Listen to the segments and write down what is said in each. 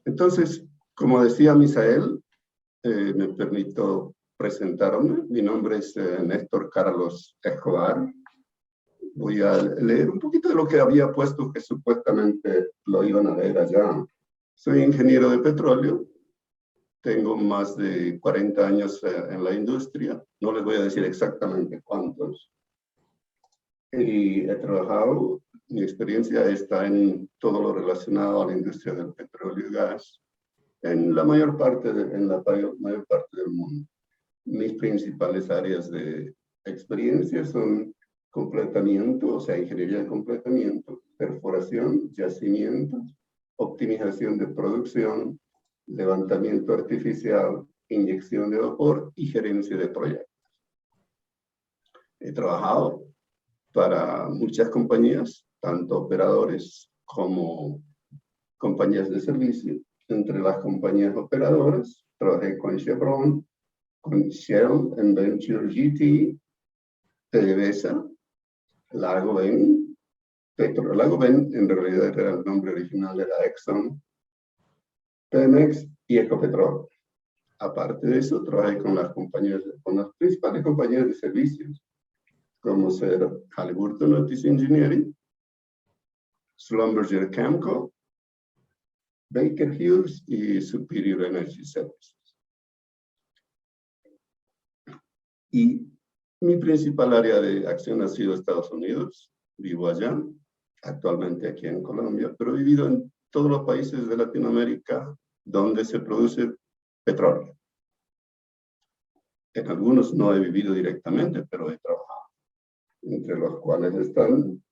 Entonces, como decía Misael, me permito presentarme. Mi nombre es Néstor Carlos Escobar. Voy a leer un poquito de lo que había puesto, que supuestamente lo iban a leer allá. Soy ingeniero de petróleo. Tengo más de 40 años en la industria. No les voy a decir exactamente cuántos. Y he trabajado, mi experiencia está en todo lo relacionado a la industria del petróleo y gas, en la mayor parte, mayor parte del mundo. Mis principales áreas de experiencia son completamiento, o sea, ingeniería de completamiento, perforación, yacimientos, optimización de producción, levantamiento artificial, inyección de vapor y gerencia de proyectos. He trabajado para muchas compañías, tanto operadores como compañías de servicio. Entre las compañías operadoras, trabajé con Chevron, con Shell, Venture GT, PDVSA, Lagoven, Lagoven en realidad era el nombre original, era Exxon, Pemex y Ecopetrol. Aparte de eso, trabajé con las principales compañías de servicios, como ser Halliburton Otis Engineering, Schlumberger Camco, Baker Hughes y Superior Energy Services. Y mi principal área de acción ha sido Estados Unidos. Vivo allá, actualmente aquí en Colombia, pero he vivido en todos los países de Latinoamérica donde se produce petróleo. En algunos no he vivido directamente, pero he trabajado, entre los cuales están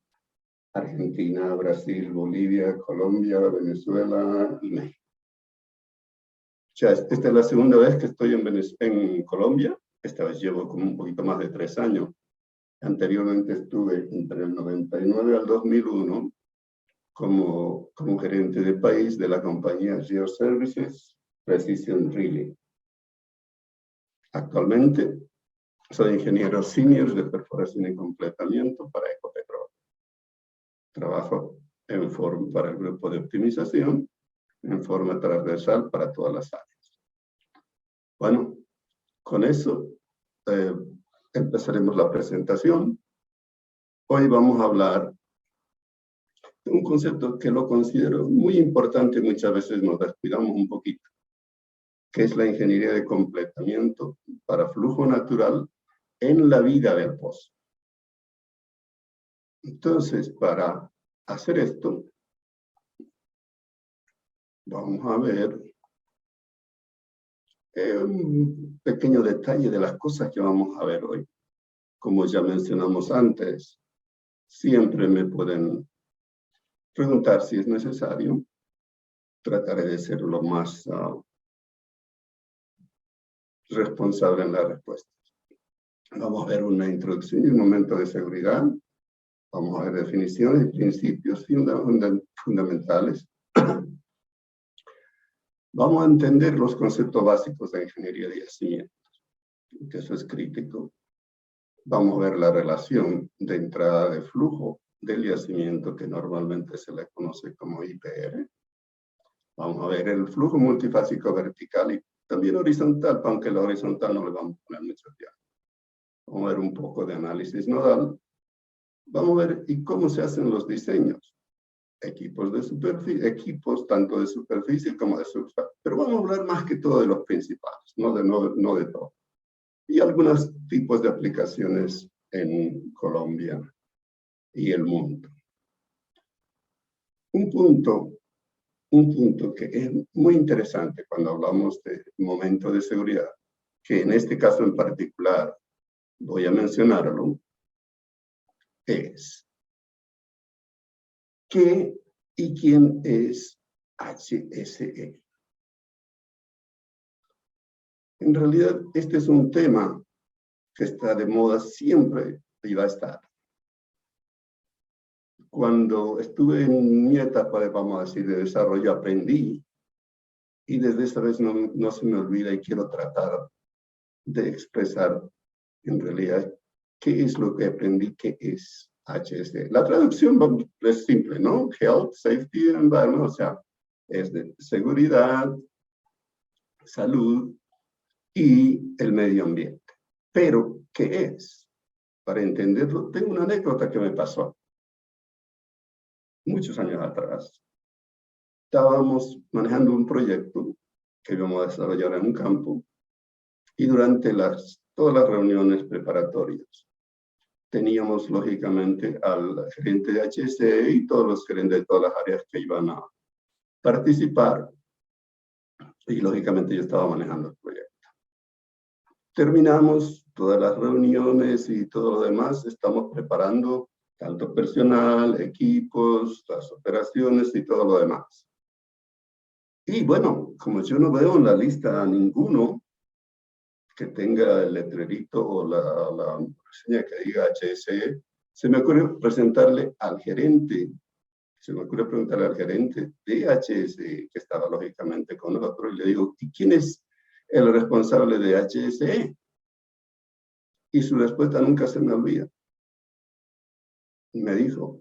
Argentina, Brasil, Bolivia, Colombia, Venezuela y México. O sea, esta es la segunda vez que estoy en Colombia. Esta vez llevo como un poquito más de 3 años. Anteriormente estuve entre el 99 al 2001 como gerente de país de la compañía Geoservices Precision Drilling. Actualmente soy ingeniero senior de perforación y completamiento para Ecopetrol. Trabajo para el grupo de optimización en forma transversal para todas las áreas. Bueno, con eso empezaremos la presentación. Hoy vamos a hablar de un concepto que lo considero muy importante, muchas veces nos descuidamos un poquito, que es la ingeniería de completamiento para flujo natural en la vida del pozo. Entonces, para hacer esto, vamos a ver un pequeño detalle de las cosas que vamos a ver hoy. Como ya mencionamos antes, siempre me pueden preguntar si es necesario. Trataré de ser lo más responsable en la respuesta. Vamos a ver una introducción y un momento de seguridad. Vamos a ver definiciones y principios fundamentales. Vamos a entender los conceptos básicos de ingeniería de yacimientos, que eso es crítico. Vamos a ver la relación de entrada de flujo del yacimiento, que normalmente se le conoce como IPR. Vamos a ver el flujo multifásico vertical y también horizontal, aunque la horizontal no le vamos a poner mucho tiempo. Vamos a ver un poco de análisis nodal. Vamos a ver y cómo se hacen los diseños. Equipos de superficie, tanto de superficie como de subsuelo. Pero vamos a hablar más que todo de los principales, no de todo. Y algunos tipos de aplicaciones en Colombia y el mundo. Un punto que es muy interesante cuando hablamos de momento de seguridad, que en este caso en particular voy a mencionarlo, es ¿qué y quién es HSE? En realidad, este es un tema que está de moda siempre y va a estar. Cuando estuve en mi etapa vamos a decir, de desarrollo, aprendí, y desde esa vez no se me olvida y quiero tratar de expresar en realidad qué es lo que aprendí, qué es HSE. La traducción es simple, ¿no? Health, Safety, Environment, o sea, es de seguridad, salud y el medio ambiente. Pero, ¿qué es? Para entenderlo, tengo una anécdota que me pasó muchos años atrás. Estábamos manejando un proyecto que íbamos a desarrollar en un campo y durante todas las reuniones preparatorias teníamos lógicamente al gerente de HSE y todos los gerentes de todas las áreas que iban a participar y lógicamente yo estaba manejando el proyecto. Terminamos todas las reuniones y todo lo demás, estamos preparando tanto personal, equipos, las operaciones y todo lo demás. Y bueno, como yo no veo en la lista a ninguno que tenga el letrerito o la reseña que diga HSE, se me ocurre presentarle al gerente, de HSE, que estaba lógicamente con nosotros, y le digo, ¿y quién es el responsable de HSE? Y su respuesta nunca se me olvida. Me dijo,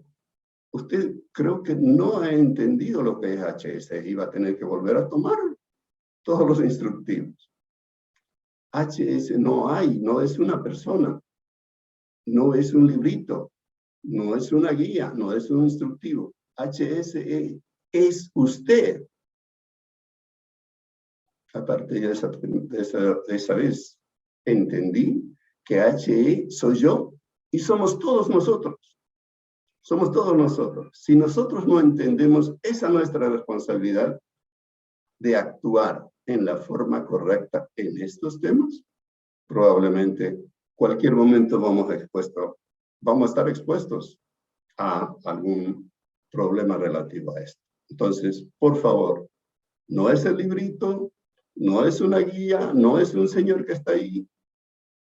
usted creo que no ha entendido lo que es HSE y va a tener que volver a tomar todos los instructivos. HS no es una persona, no es un librito, no es una guía, no es un instructivo. HSE es usted. Aparte de esa vez, entendí que HE soy yo y somos todos nosotros. Somos todos nosotros. Si nosotros no entendemos esa nuestra responsabilidad de actuar en la forma correcta en estos temas, probablemente cualquier momento vamos a estar expuestos a algún problema relativo a esto. Entonces, por favor, no es el librito, no es una guía, no es un señor que está ahí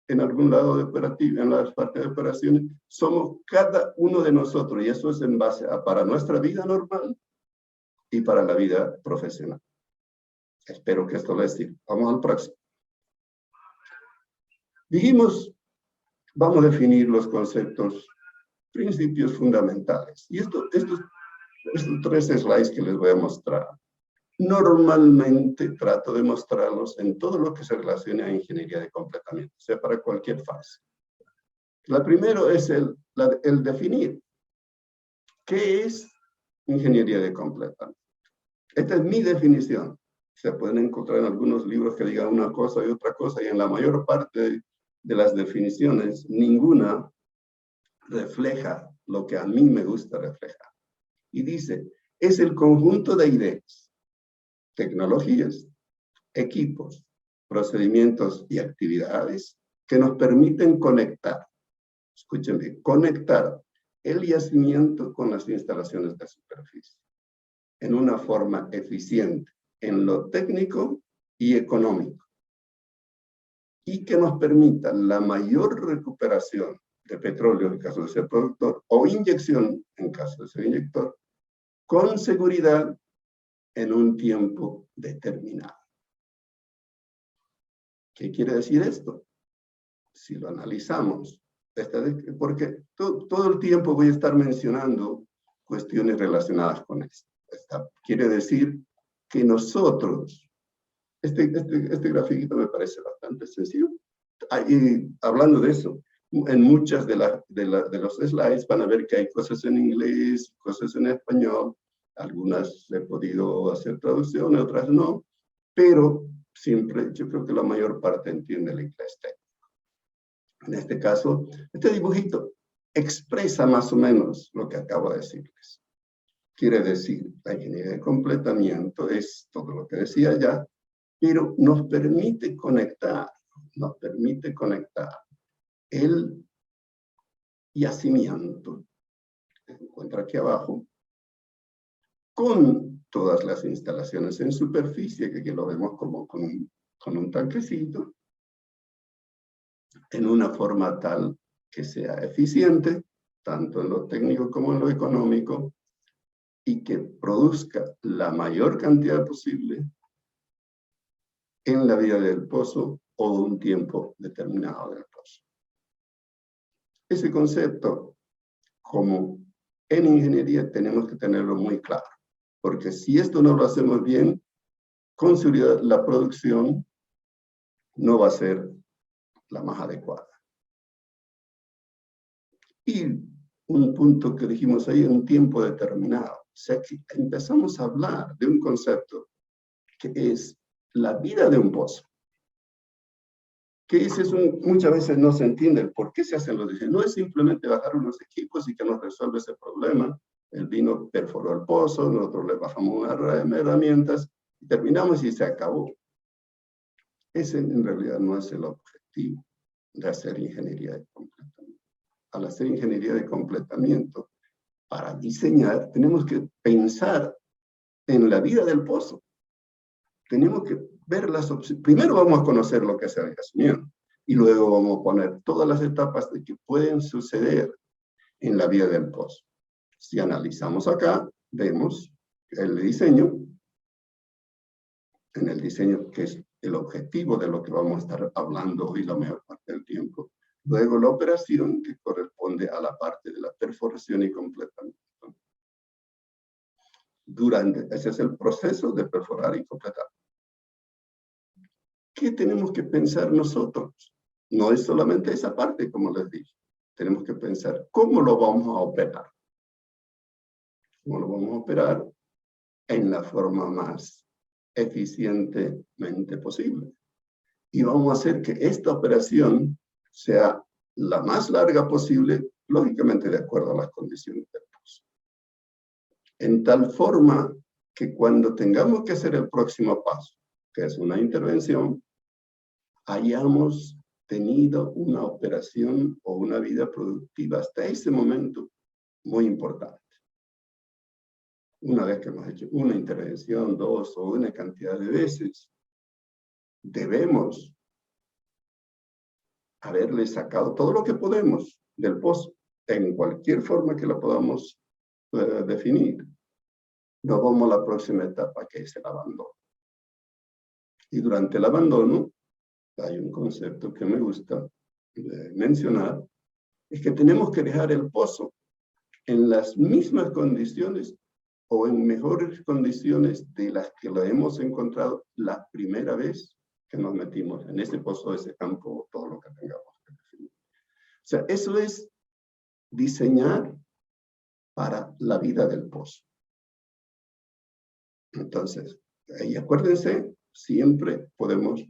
en algún lado de operativo, en las partes de operaciones, somos cada uno de nosotros y eso es en base para nuestra vida normal y para la vida profesional. Espero que esto les sirva. Vamos al próximo. Dijimos, vamos a definir los conceptos, principios fundamentales. Y estos 3 slides que les voy a mostrar, normalmente trato de mostrarlos en todo lo que se relaciona a ingeniería de completamiento, sea para cualquier fase. La primera es el definir. ¿Qué es ingeniería de completamiento? Esta es mi definición. Se pueden encontrar en algunos libros que digan una cosa y otra cosa, y en la mayor parte de las definiciones, ninguna refleja lo que a mí me gusta reflejar. Y dice, es el conjunto de ideas, tecnologías, equipos, procedimientos y actividades que nos permiten conectar, escuchen bien, conectar el yacimiento con las instalaciones de superficie en una forma eficiente en lo técnico y económico y que nos permita la mayor recuperación de petróleo en caso de ser productor o inyección en caso de ser inyector con seguridad en un tiempo determinado. ¿Qué quiere decir esto? Si lo analizamos, porque todo el tiempo voy a estar mencionando cuestiones relacionadas con esto. Quiere decir que nosotros, este grafiquito me parece bastante sencillo. Hablando de eso, en muchas de los slides van a ver que hay cosas en inglés, cosas en español, algunas he podido hacer traducción, otras no, pero siempre yo creo que la mayor parte entiende el inglés técnico. En este caso, este dibujito expresa más o menos lo que acabo de decirles. Quiere decir, la ingeniería de completamiento es todo lo que decía ya, pero nos permite conectar el yacimiento, que se encuentra aquí abajo, con todas las instalaciones en superficie, que aquí lo vemos como con un tanquecito, en una forma tal que sea eficiente, tanto en lo técnico como en lo económico, y que produzca la mayor cantidad posible en la vida del pozo o un tiempo determinado del pozo. Ese concepto, como en ingeniería, tenemos que tenerlo muy claro. porque si esto no lo hacemos bien, con seguridad la producción no va a ser la más adecuada. Y un punto que dijimos ahí, un tiempo determinado. O sea, que empezamos a hablar de un concepto que es la vida de un pozo. Que muchas veces no se entiende el por qué se hacen los diseños. No es simplemente bajar unos equipos y que nos resuelve ese problema. El vino perforó el pozo, nosotros le bajamos unas herramientas, y terminamos y se acabó. Ese en realidad no es el objetivo de hacer ingeniería de completamiento. Al hacer ingeniería de completamiento, para diseñar, tenemos que pensar en la vida del pozo. Tenemos que ver las opciones. Primero vamos a conocer lo que es el yacimiento y luego vamos a poner todas las etapas de que pueden suceder en la vida del pozo. Si analizamos acá, vemos el diseño, en el diseño que es el objetivo de lo que vamos a estar hablando hoy la mayor parte del tiempo. Luego la operación, que corresponde a la parte de la perforación y completamiento. Ese es el proceso de perforar y completar. ¿Qué tenemos que pensar nosotros? No es solamente esa parte, como les dije. Tenemos que pensar cómo lo vamos a operar. ¿Cómo lo vamos a operar? En la forma más eficientemente posible. Y vamos a hacer que esta operación sea la más larga posible, lógicamente de acuerdo a las condiciones del pozo. En tal forma que cuando tengamos que hacer el próximo paso, que es una intervención, hayamos tenido una operación o una vida productiva hasta ese momento muy importante. Una vez que hemos hecho una intervención, dos o una cantidad de veces, debemos haberle sacado todo lo que podemos del pozo, en cualquier forma que lo podamos definir. Nos vamos a la próxima etapa, que es el abandono. Y durante el abandono, hay un concepto que me gusta mencionar, es que tenemos que dejar el pozo en las mismas condiciones o en mejores condiciones de las que lo hemos encontrado la primera vez que nos metimos en ese pozo, ese campo, todo lo que tengamos que definir. O sea, eso es diseñar para la vida del pozo. Entonces, ahí acuérdense, siempre podemos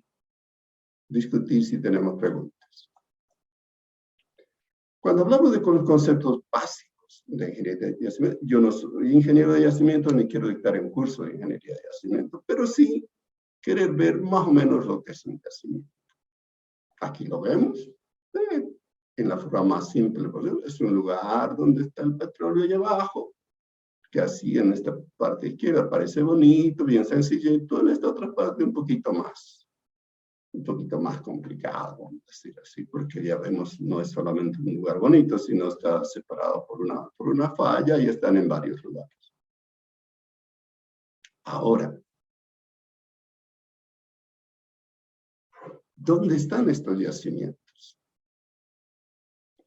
discutir si tenemos preguntas. Cuando hablamos de conceptos básicos de ingeniería de yacimiento, yo no soy ingeniero de yacimiento ni quiero dictar un curso de ingeniería de yacimiento, pero sí querer ver más o menos lo que es un yacimiento. Aquí lo vemos, en la forma más simple posible. Es un lugar donde está el petróleo allá abajo, que así en esta parte izquierda parece bonito, bien sencillito, en esta otra parte un poquito más complicado, vamos a decir así, porque ya vemos, no es solamente un lugar bonito, sino está separado por una falla y están en varios lugares. Ahora, ¿dónde están estos yacimientos?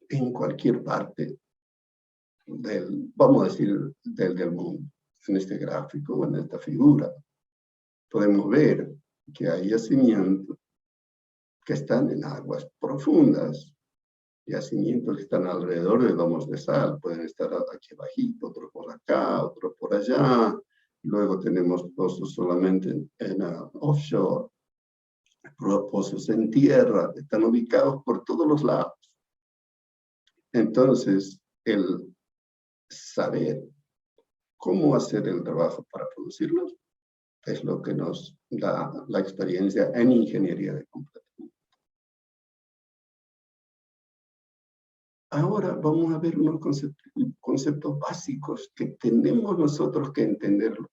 En cualquier parte vamos a decir, del mundo. En este gráfico o en esta figura podemos ver que hay yacimientos que están en aguas profundas, yacimientos que están alrededor de domos de sal, pueden estar aquí abajito, otro por acá, otro por allá. Luego tenemos pozos solamente en offshore, pozos en tierra, están ubicados por todos los lados. Entonces, el saber cómo hacer el trabajo para producirlos es lo que nos da la experiencia en ingeniería de completamiento. Ahora vamos a ver unos conceptos básicos que tenemos nosotros que entenderlo.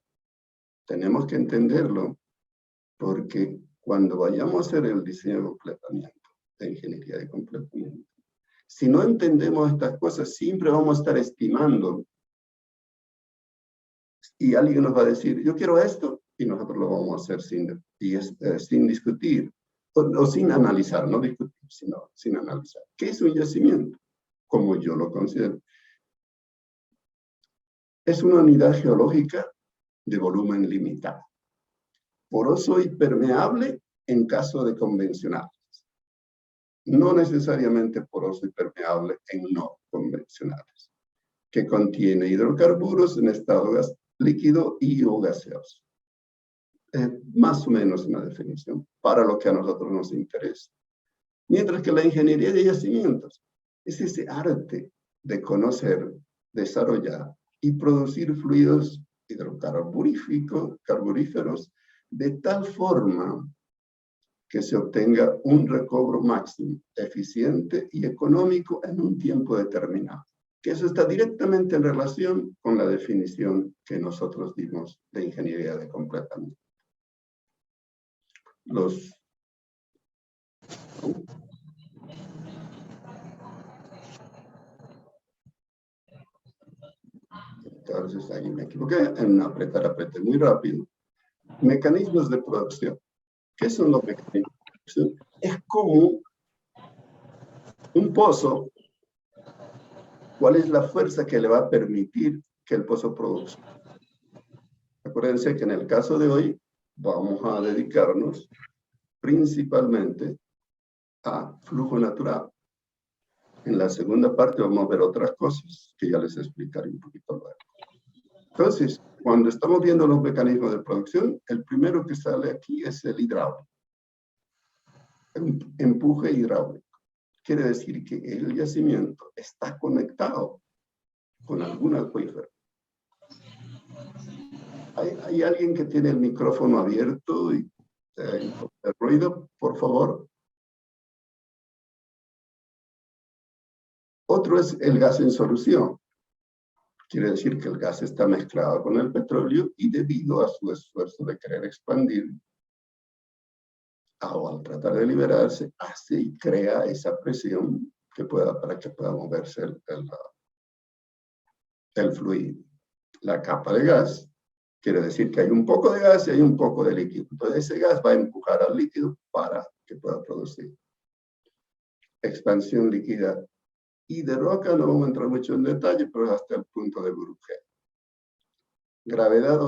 Tenemos que entenderlo porque cuando vayamos a hacer el diseño de completamiento, de ingeniería de completamiento, si no entendemos estas cosas, siempre vamos a estar estimando y alguien nos va a decir, yo quiero esto, y nosotros lo vamos a hacer sin discutir, o sin analizar, no discutir, sino sin analizar. ¿Qué es un yacimiento? Como yo lo considero. Es una unidad geológica de volumen limitado. Poroso y permeable en caso de convencionales. No necesariamente poroso y permeable en no convencionales, que contiene hidrocarburos en estado líquido y o gaseoso. Más o menos una definición para lo que a nosotros nos interesa. Mientras que la ingeniería de yacimientos es ese arte de conocer, desarrollar y producir fluidos carburíferos de tal forma que se obtenga un recobro máximo, eficiente y económico en un tiempo determinado. Que eso está directamente en relación con la definición que nosotros dimos de ingeniería de completamiento. Entonces ahí me equivoqué, en apreté muy rápido. Mecanismos de producción. ¿Qué son los mecanismos de producción? Es como un pozo. ¿Cuál es la fuerza que le va a permitir que el pozo produzca? Acuérdense que en el caso de hoy vamos a dedicarnos principalmente a flujo natural. En la segunda parte vamos a ver otras cosas que ya les explicaré un poquito luego. Entonces, cuando estamos viendo los mecanismos de producción, el primero que sale aquí es el hidráulico. Empuje hidráulico. Quiere decir que el yacimiento está conectado con algún acuífero. ¿Hay alguien que tiene el micrófono abierto y el ruido, por favor? Otro es el gas en solución. Quiere decir que el gas está mezclado con el petróleo y debido a su esfuerzo de querer expandir, o al tratar de liberarse, hace y crea esa presión para que pueda moverse el fluido. La capa de gas quiere decir que hay un poco de gas y hay un poco de líquido. Entonces ese gas va a empujar al líquido para que pueda producir. Expansión líquida y de roca, no vamos a entrar mucho en detalle, pero hasta el punto de burbuja. Gravedad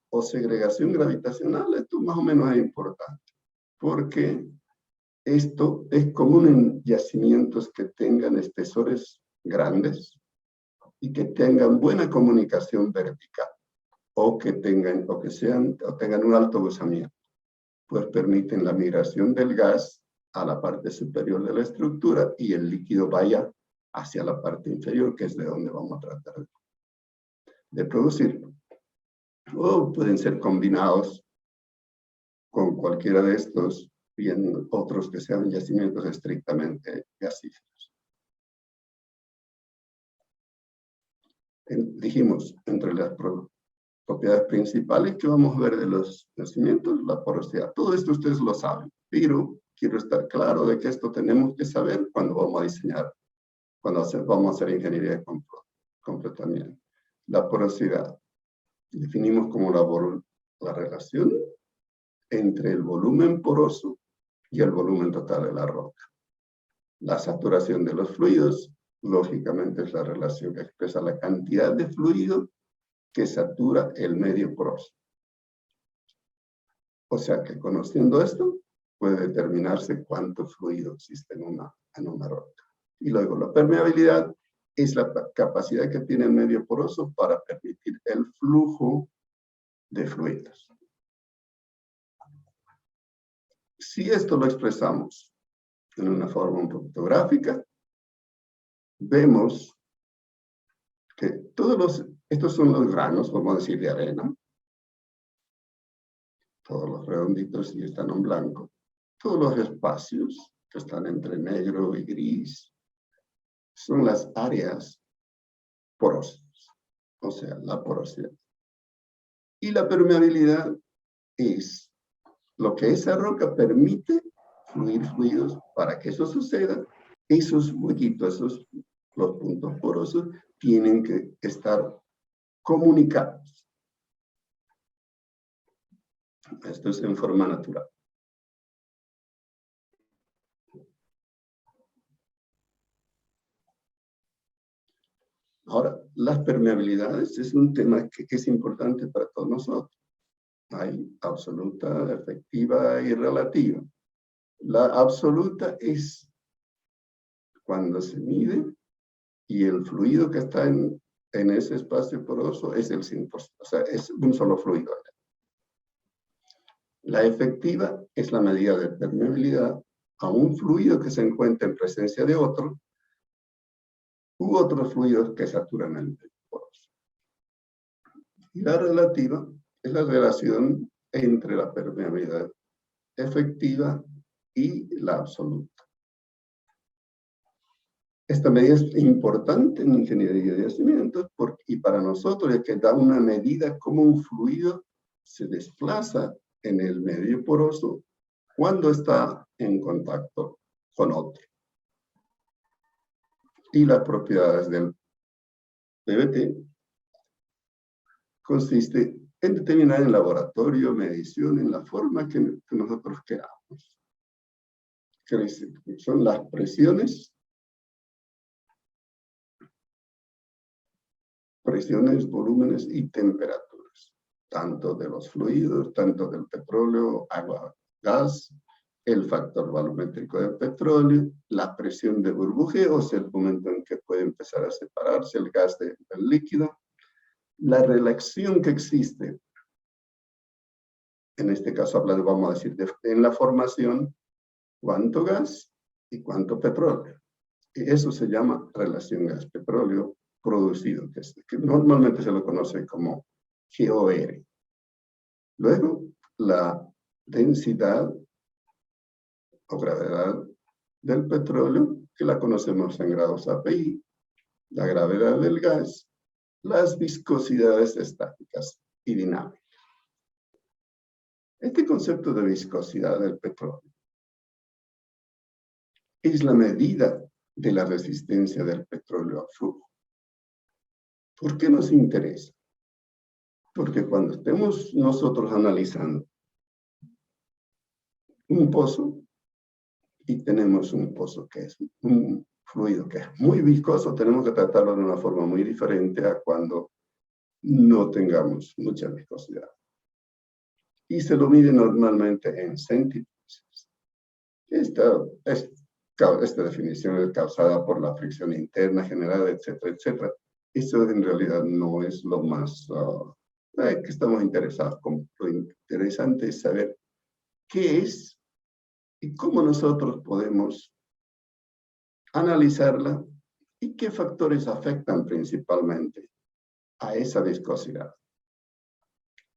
o segregación gravitacional, esto más o menos es importante, porque esto es común en yacimientos que tengan espesores grandes y que tengan buena comunicación vertical, o que tengan un alto gozamiento, pues permiten la migración del gas a la parte superior de la estructura y el líquido vaya hacia la parte inferior, que es de donde vamos a tratar de producirlo. O pueden ser combinados con cualquiera de estos, y en otros que sean yacimientos estrictamente gasíferos. Dijimos, entre las propiedades principales que vamos a ver de los yacimientos, la porosidad. Todo esto ustedes lo saben, pero quiero estar claro de que esto tenemos que saber cuando vamos a diseñar, cuando vamos a hacer ingeniería de completamiento. La porosidad. Definimos como la relación entre el volumen poroso y el volumen total de la roca. La saturación de los fluidos, lógicamente, es la relación que expresa la cantidad de fluido que satura el medio poroso. O sea que conociendo esto, puede determinarse cuánto fluido existe en una roca. Y luego la permeabilidad es la capacidad que tiene el medio poroso para permitir el flujo de fluidos. Si esto lo expresamos en una forma un poquito gráfica, vemos que estos son los granos, vamos a decir, de arena. Todos los redonditos y están en blanco. Todos los espacios que están entre negro y gris son las áreas porosas, o sea, la porosidad. Y la permeabilidad es lo que esa roca permite fluir fluidos. Para que eso suceda, esos huequitos, los puntos porosos, tienen que estar comunicados. Esto es en forma natural. Ahora, las permeabilidades es un tema que es importante para todos nosotros. Hay absoluta, efectiva y relativa. La absoluta es cuando se mide y el fluido que está en ese espacio poroso es el 100%, o sea, es un solo fluido. La efectiva es la medida de permeabilidad a un fluido que se encuentra en presencia de otro u otros fluidos que saturan el poroso. Y la relativa es la relación entre la permeabilidad efectiva y la absoluta. Esta medida es importante en ingeniería de yacimientos y para nosotros es que da una medida como un fluido se desplaza en el medio poroso cuando está en contacto con otro. Y las propiedades del PVT consiste en determinar en laboratorio, medición, en la forma que nosotros queramos. Son las presiones, volúmenes y temperaturas, tanto de los fluidos, tanto del petróleo, agua, gas, el factor volumétrico del petróleo, la presión de burbujeo, o sea, el momento en que puede empezar a separarse el gas del líquido, la relación que existe, en este caso hablando, vamos a decir, en la formación, cuánto gas y cuánto petróleo. Y eso se llama relación gas-petróleo producido, que normalmente se lo conoce como GOR. Luego, la densidad o gravedad del petróleo, que la conocemos en grados API, la gravedad del gas, las viscosidades estáticas y dinámicas. Este concepto de viscosidad del petróleo es la medida de la resistencia del petróleo al flujo. ¿Por qué nos interesa? Porque cuando estemos nosotros analizando un pozo y tenemos un pozo que es un fluido que es muy viscoso, tenemos que tratarlo de una forma muy diferente a cuando no tengamos mucha viscosidad. Y se lo mide normalmente en centímetros. Esta definición es causada por la fricción interna generada, etcétera, etcétera. Eso en realidad no es lo más que estamos interesados. Lo interesante es saber qué es y cómo nosotros podemos analizarla y qué factores afectan principalmente a esa viscosidad.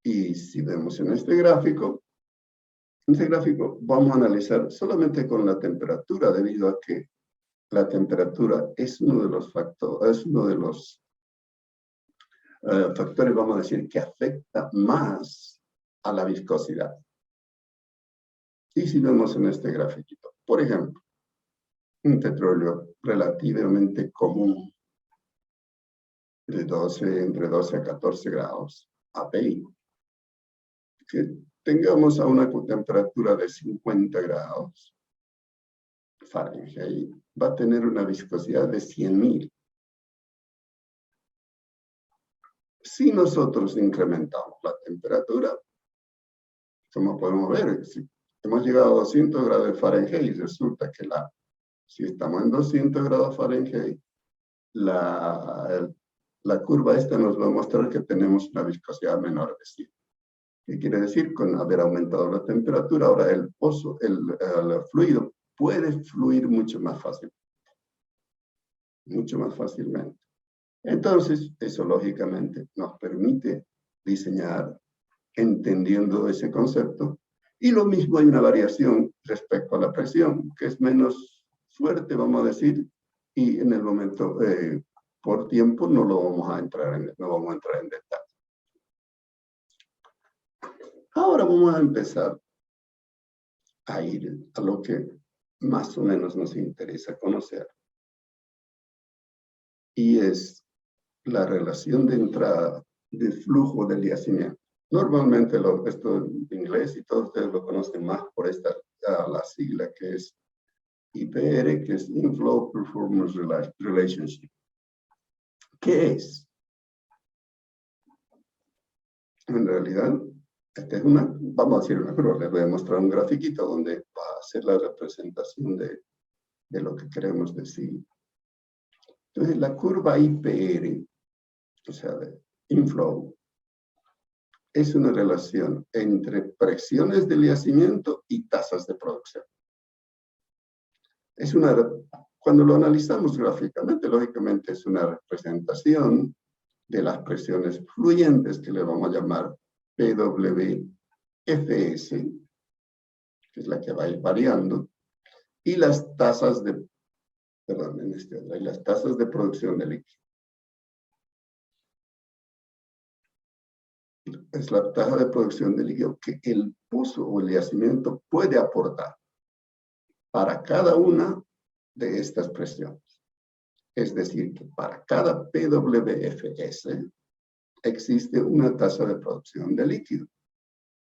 Y si vemos en este gráfico vamos a analizar solamente con la temperatura, debido a que la temperatura es uno de los factores, vamos a decir, que afecta más a la viscosidad. Y si vemos en este gráfico, por ejemplo, un petróleo relativamente común de entre 12 a 14 grados API, que tengamos a una temperatura de 50 grados Fahrenheit, va a tener una viscosidad de 100.000. Si nosotros incrementamos la temperatura, como podemos ver, si hemos llegado a 200 grados Fahrenheit, resulta que si estamos en 200 grados Fahrenheit, la curva esta nos va a mostrar que tenemos una viscosidad menor de 100. ¿Qué quiere decir? Con haber aumentado la temperatura, ahora el fluido puede fluir mucho más fácilmente. Entonces, eso lógicamente nos permite diseñar entendiendo ese concepto. Y lo mismo, hay una variación respecto a la presión, que es menos fuerte, vamos a decir, y en el momento, por tiempo, no vamos a entrar en detalle. Ahora vamos a empezar a ir a lo que más o menos nos interesa conocer. Y es la relación de entrada de flujo del yacimiento. Normalmente esto en inglés y todos ustedes lo conocen más por la sigla que es IPR, que es Inflow Performance Relationship. ¿Qué es? En realidad, esta es una, vamos a decir una curva. Les voy a mostrar un grafiquito donde va a ser la representación de lo que queremos decir. Entonces, la curva IPR, o sea, de inflow, es una relación entre presiones del yacimiento y tasas de producción. Cuando lo analizamos gráficamente, lógicamente es una representación de las presiones fluyentes, que le vamos a llamar PWFS, que es la que va a ir variando, y las tasas de, perdón, y las tasas de producción de líquido. Es la tasa de producción de líquido que el pozo o el yacimiento puede aportar para cada una de estas presiones. Es decir, que para cada PWFS existe una tasa de producción de líquido,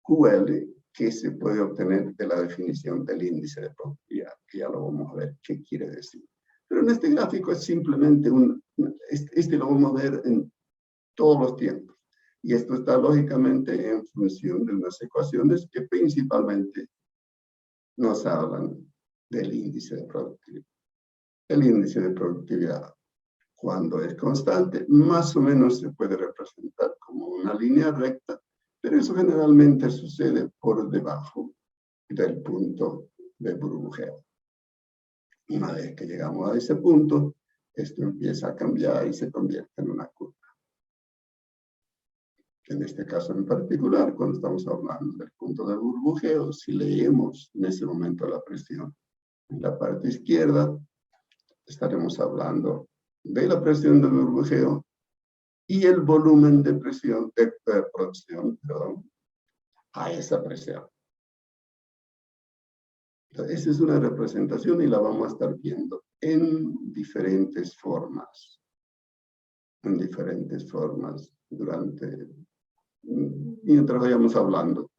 QL, que se puede obtener de la definición del índice de productividad, que ya lo vamos a ver qué quiere decir. Pero en este gráfico es simplemente lo vamos a ver en todos los tiempos. Y esto está lógicamente en función de unas ecuaciones que principalmente nos hablan del índice de productividad. El índice de productividad, cuando es constante, más o menos se puede representar como una línea recta, pero eso generalmente sucede por debajo del punto de burbujeo. Una vez que llegamos a ese punto, esto empieza a cambiar y se convierte en una curva. En este caso en particular, cuando estamos hablando del punto de burbujeo, si leemos en ese momento la presión en la parte izquierda, estaremos hablando de la presión de burbujeo y el volumen de presión de producción, perdón, a esa presión. Entonces, esa es una representación y la vamos a estar viendo en diferentes formas. En diferentes formas mientras vayamos hablando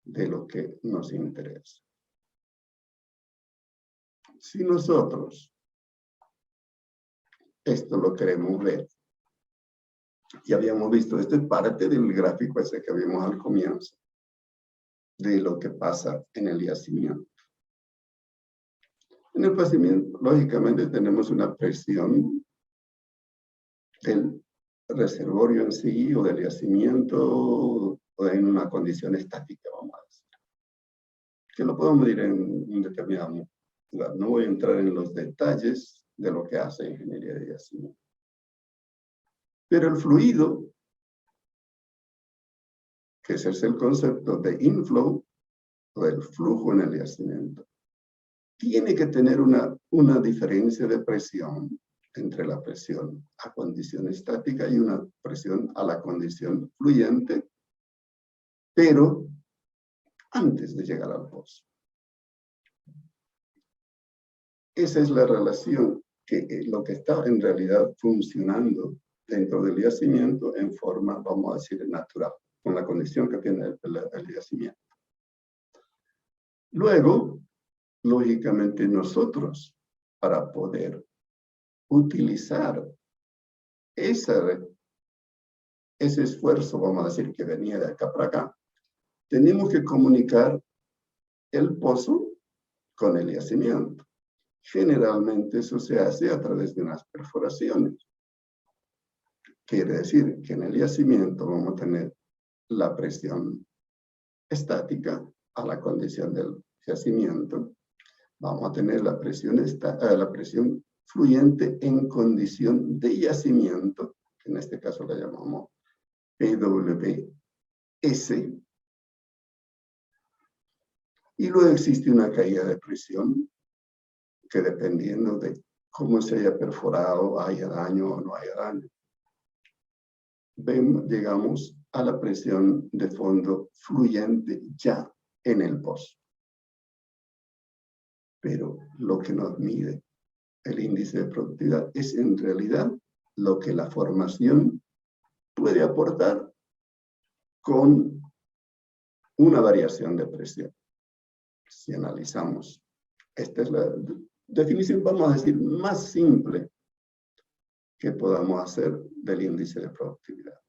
de lo que nos interesa. Si nosotros esto lo queremos ver, ya habíamos visto, esta es parte del gráfico ese que vimos al comienzo, de lo que pasa en el yacimiento. En el yacimiento, lógicamente, tenemos una presión del reservorio en sí o del yacimiento o en una condición estática, vamos a decir. Que lo podemos medir en un determinado lugar. No voy a entrar en los detalles de lo que hace ingeniería de yacimiento. Pero el fluido, que ese es el concepto de inflow, o del flujo en el yacimiento, tiene que tener una diferencia de presión entre la presión a condición estática y una presión a la condición fluyente, pero antes de llegar al pozo. Esa es la relación lo que está en realidad funcionando dentro del yacimiento en forma, vamos a decir, natural, con la condición que tiene el yacimiento. Luego, lógicamente nosotros, para poder utilizar ese esfuerzo, vamos a decir, que venía de acá para acá, tenemos que comunicar el pozo con el yacimiento. Generalmente eso se hace a través de unas perforaciones. Quiere decir que en el yacimiento vamos a tener la presión estática a la condición del yacimiento. Vamos a tener la presión fluyente en condición de yacimiento, que en este caso la llamamos PWS. Y luego existe una caída de presión que dependiendo de cómo se haya perforado, haya daño o no haya daño. Llegamos a la presión de fondo fluyente ya en el pozo. Pero lo que nos mide el índice de productividad es en realidad lo que la formación puede aportar con una variación de presión. Si analizamos, esta es la definición, vamos a decir, más simple que podamos hacer del índice de productividad.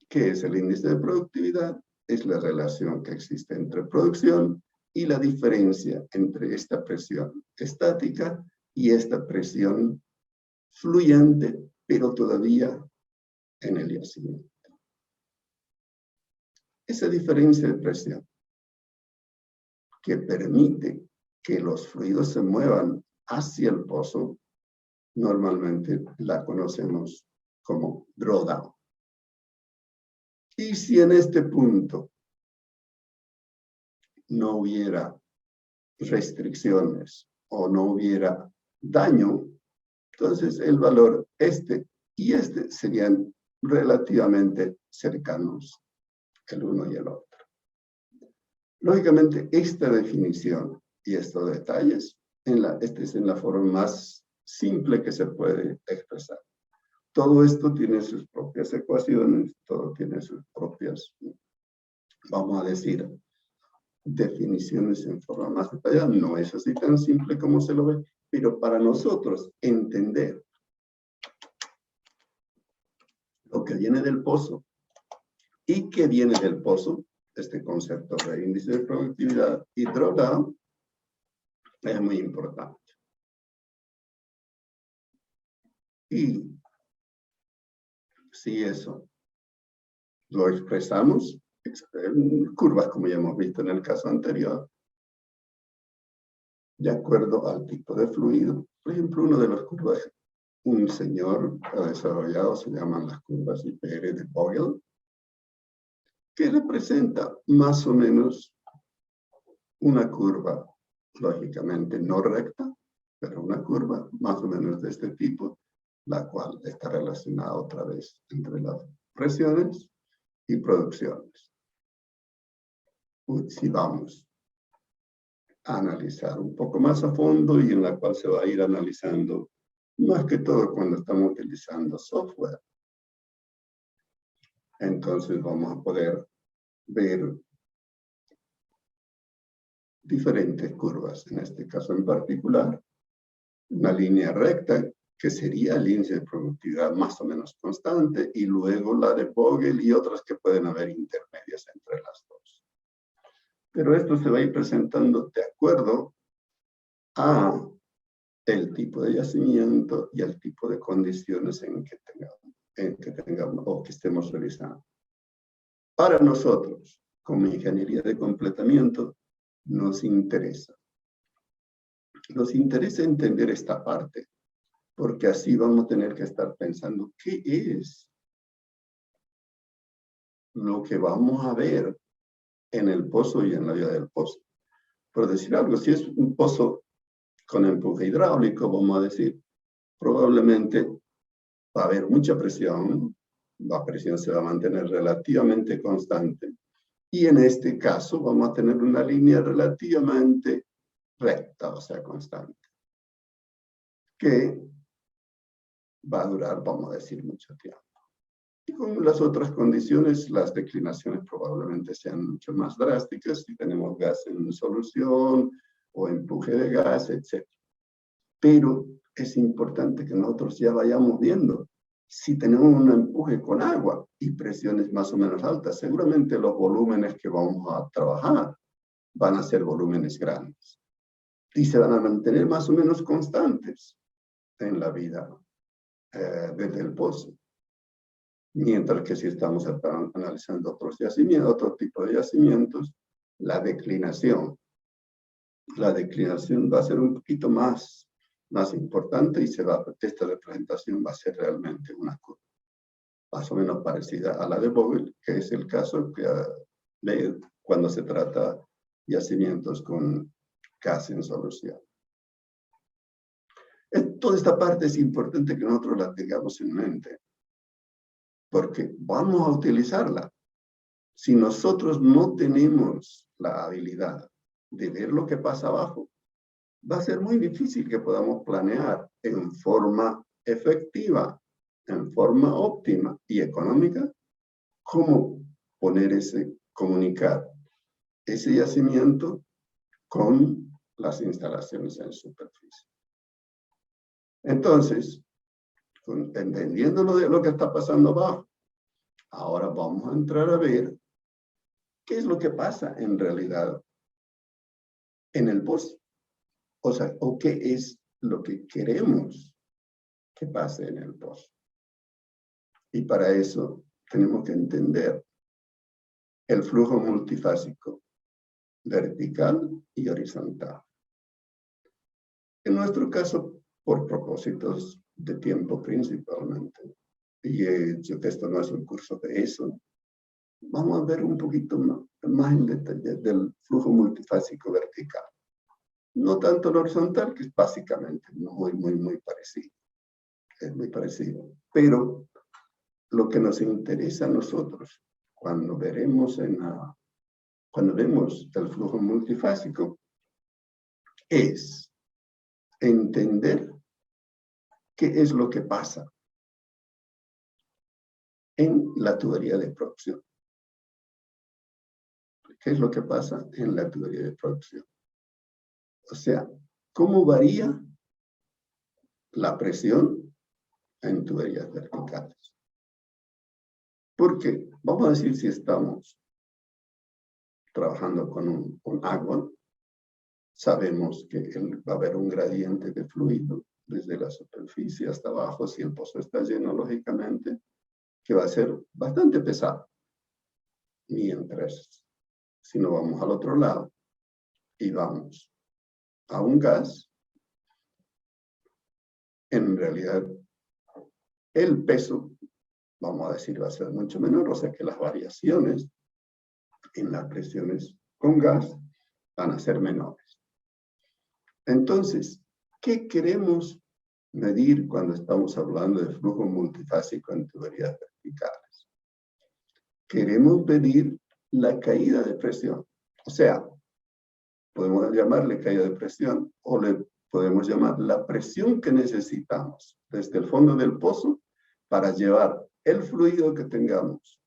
¿Qué es el índice de productividad? Es la relación que existe entre producción y la diferencia entre esta presión estática y esta presión fluyente, pero todavía en el yacimiento. Esa diferencia de presión que permite que los fluidos se muevan hacia el pozo, normalmente la conocemos como drawdown. Y si en este punto no hubiera restricciones o no hubiera daño, entonces el valor este y este serían relativamente cercanos el uno y el otro. Lógicamente, esta definición y estos detalles, esta es en la forma más simple que se puede expresar. Todo esto tiene sus propias ecuaciones, todo tiene sus propias, vamos a decir, definiciones en forma más detallada. No es así tan simple como se lo ve, pero para nosotros entender lo que viene del pozo y qué viene del pozo, este concepto de índice de productividad y drawdown, es muy importante. Y si eso lo expresamos en curvas, como ya hemos visto en el caso anterior, de acuerdo al tipo de fluido. Por ejemplo, uno de las curvas, un señor ha desarrollado, se llaman las curvas IPR de Vogel, que representa más o menos una curva, lógicamente no recta, pero una curva más o menos de este tipo, la cual está relacionada otra vez entre las presiones y producciones. Si vamos a analizar un poco más a fondo y en la cual se va a ir analizando más que todo cuando estamos utilizando software, entonces vamos a poder ver diferentes curvas, en este caso en particular, una línea recta que sería el índice de productividad más o menos constante, y luego la de Vogel y otras que pueden haber intermedias entre las dos. Pero esto se va a ir presentando de acuerdo a el tipo de yacimiento y al tipo de condiciones en que tengamos o que estemos realizando. Para nosotros, como ingeniería de completamiento, nos interesa entender esta parte, porque así vamos a tener que estar pensando qué es lo que vamos a ver en el pozo y en la vida del pozo. Por decir algo, si es un pozo con empuje hidráulico, vamos a decir, probablemente va a haber mucha presión, la presión se va a mantener relativamente constante, y en este caso vamos a tener una línea relativamente recta, o sea, constante, que va a durar, vamos a decir, mucho tiempo. Y con las otras condiciones, las declinaciones probablemente sean mucho más drásticas si tenemos gas en solución o empuje de gas, etc. Pero es importante que nosotros ya vayamos viendo si tenemos un empuje con agua y presiones más o menos altas. Seguramente los volúmenes que vamos a trabajar van a ser volúmenes grandes y se van a mantener más o menos constantes en la vida desde el pozo. Mientras que si estamos analizando otros yacimientos, otro tipo de yacimientos, la declinación va a ser un poquito más importante y esta representación va a ser realmente una curva más o menos parecida a la de Vogel, que es el caso que cuando se trata yacimientos con gas en solución. Toda esta parte es importante que nosotros la tengamos en mente, porque vamos a utilizarla. Si nosotros no tenemos la habilidad de ver lo que pasa abajo, va a ser muy difícil que podamos planear en forma efectiva, en forma óptima y económica, cómo comunicar ese yacimiento con las instalaciones en superficie. Entonces, entendiendo lo que está pasando abajo, ahora vamos a entrar a ver qué es lo que pasa en realidad en el pozo. O sea, o qué es lo que queremos que pase en el pozo. Y para eso tenemos que entender el flujo multifásico vertical y horizontal. En nuestro caso, por propósitos de tiempo principalmente, y he dicho que esto no es un curso de eso, vamos a ver un poquito más en detalle del flujo multifásico vertical. No tanto el horizontal, que es básicamente muy parecido. Es muy parecido. Pero lo que nos interesa a nosotros, cuando vemos el flujo multifásico, es entender qué es lo que pasa en la tubería de producción. ¿Qué es lo que pasa en la tubería de producción? O sea, ¿cómo varía la presión en tuberías verticales? Porque, vamos a decir, si estamos trabajando con agua, sabemos que va a haber un gradiente de fluido desde la superficie hasta abajo, si el pozo está lleno, lógicamente, que va a ser bastante pesado. Mientras, si no vamos al otro lado y vamos a un gas, en realidad el peso, vamos a decir, va a ser mucho menor, o sea que las variaciones en las presiones con gas van a ser menores. Entonces, ¿qué queremos medir cuando estamos hablando de flujo multifásico en tuberías verticales? Queremos medir la caída de presión. O sea, podemos llamarle caída de presión o le podemos llamar la presión que necesitamos desde el fondo del pozo para llevar el fluido que tengamos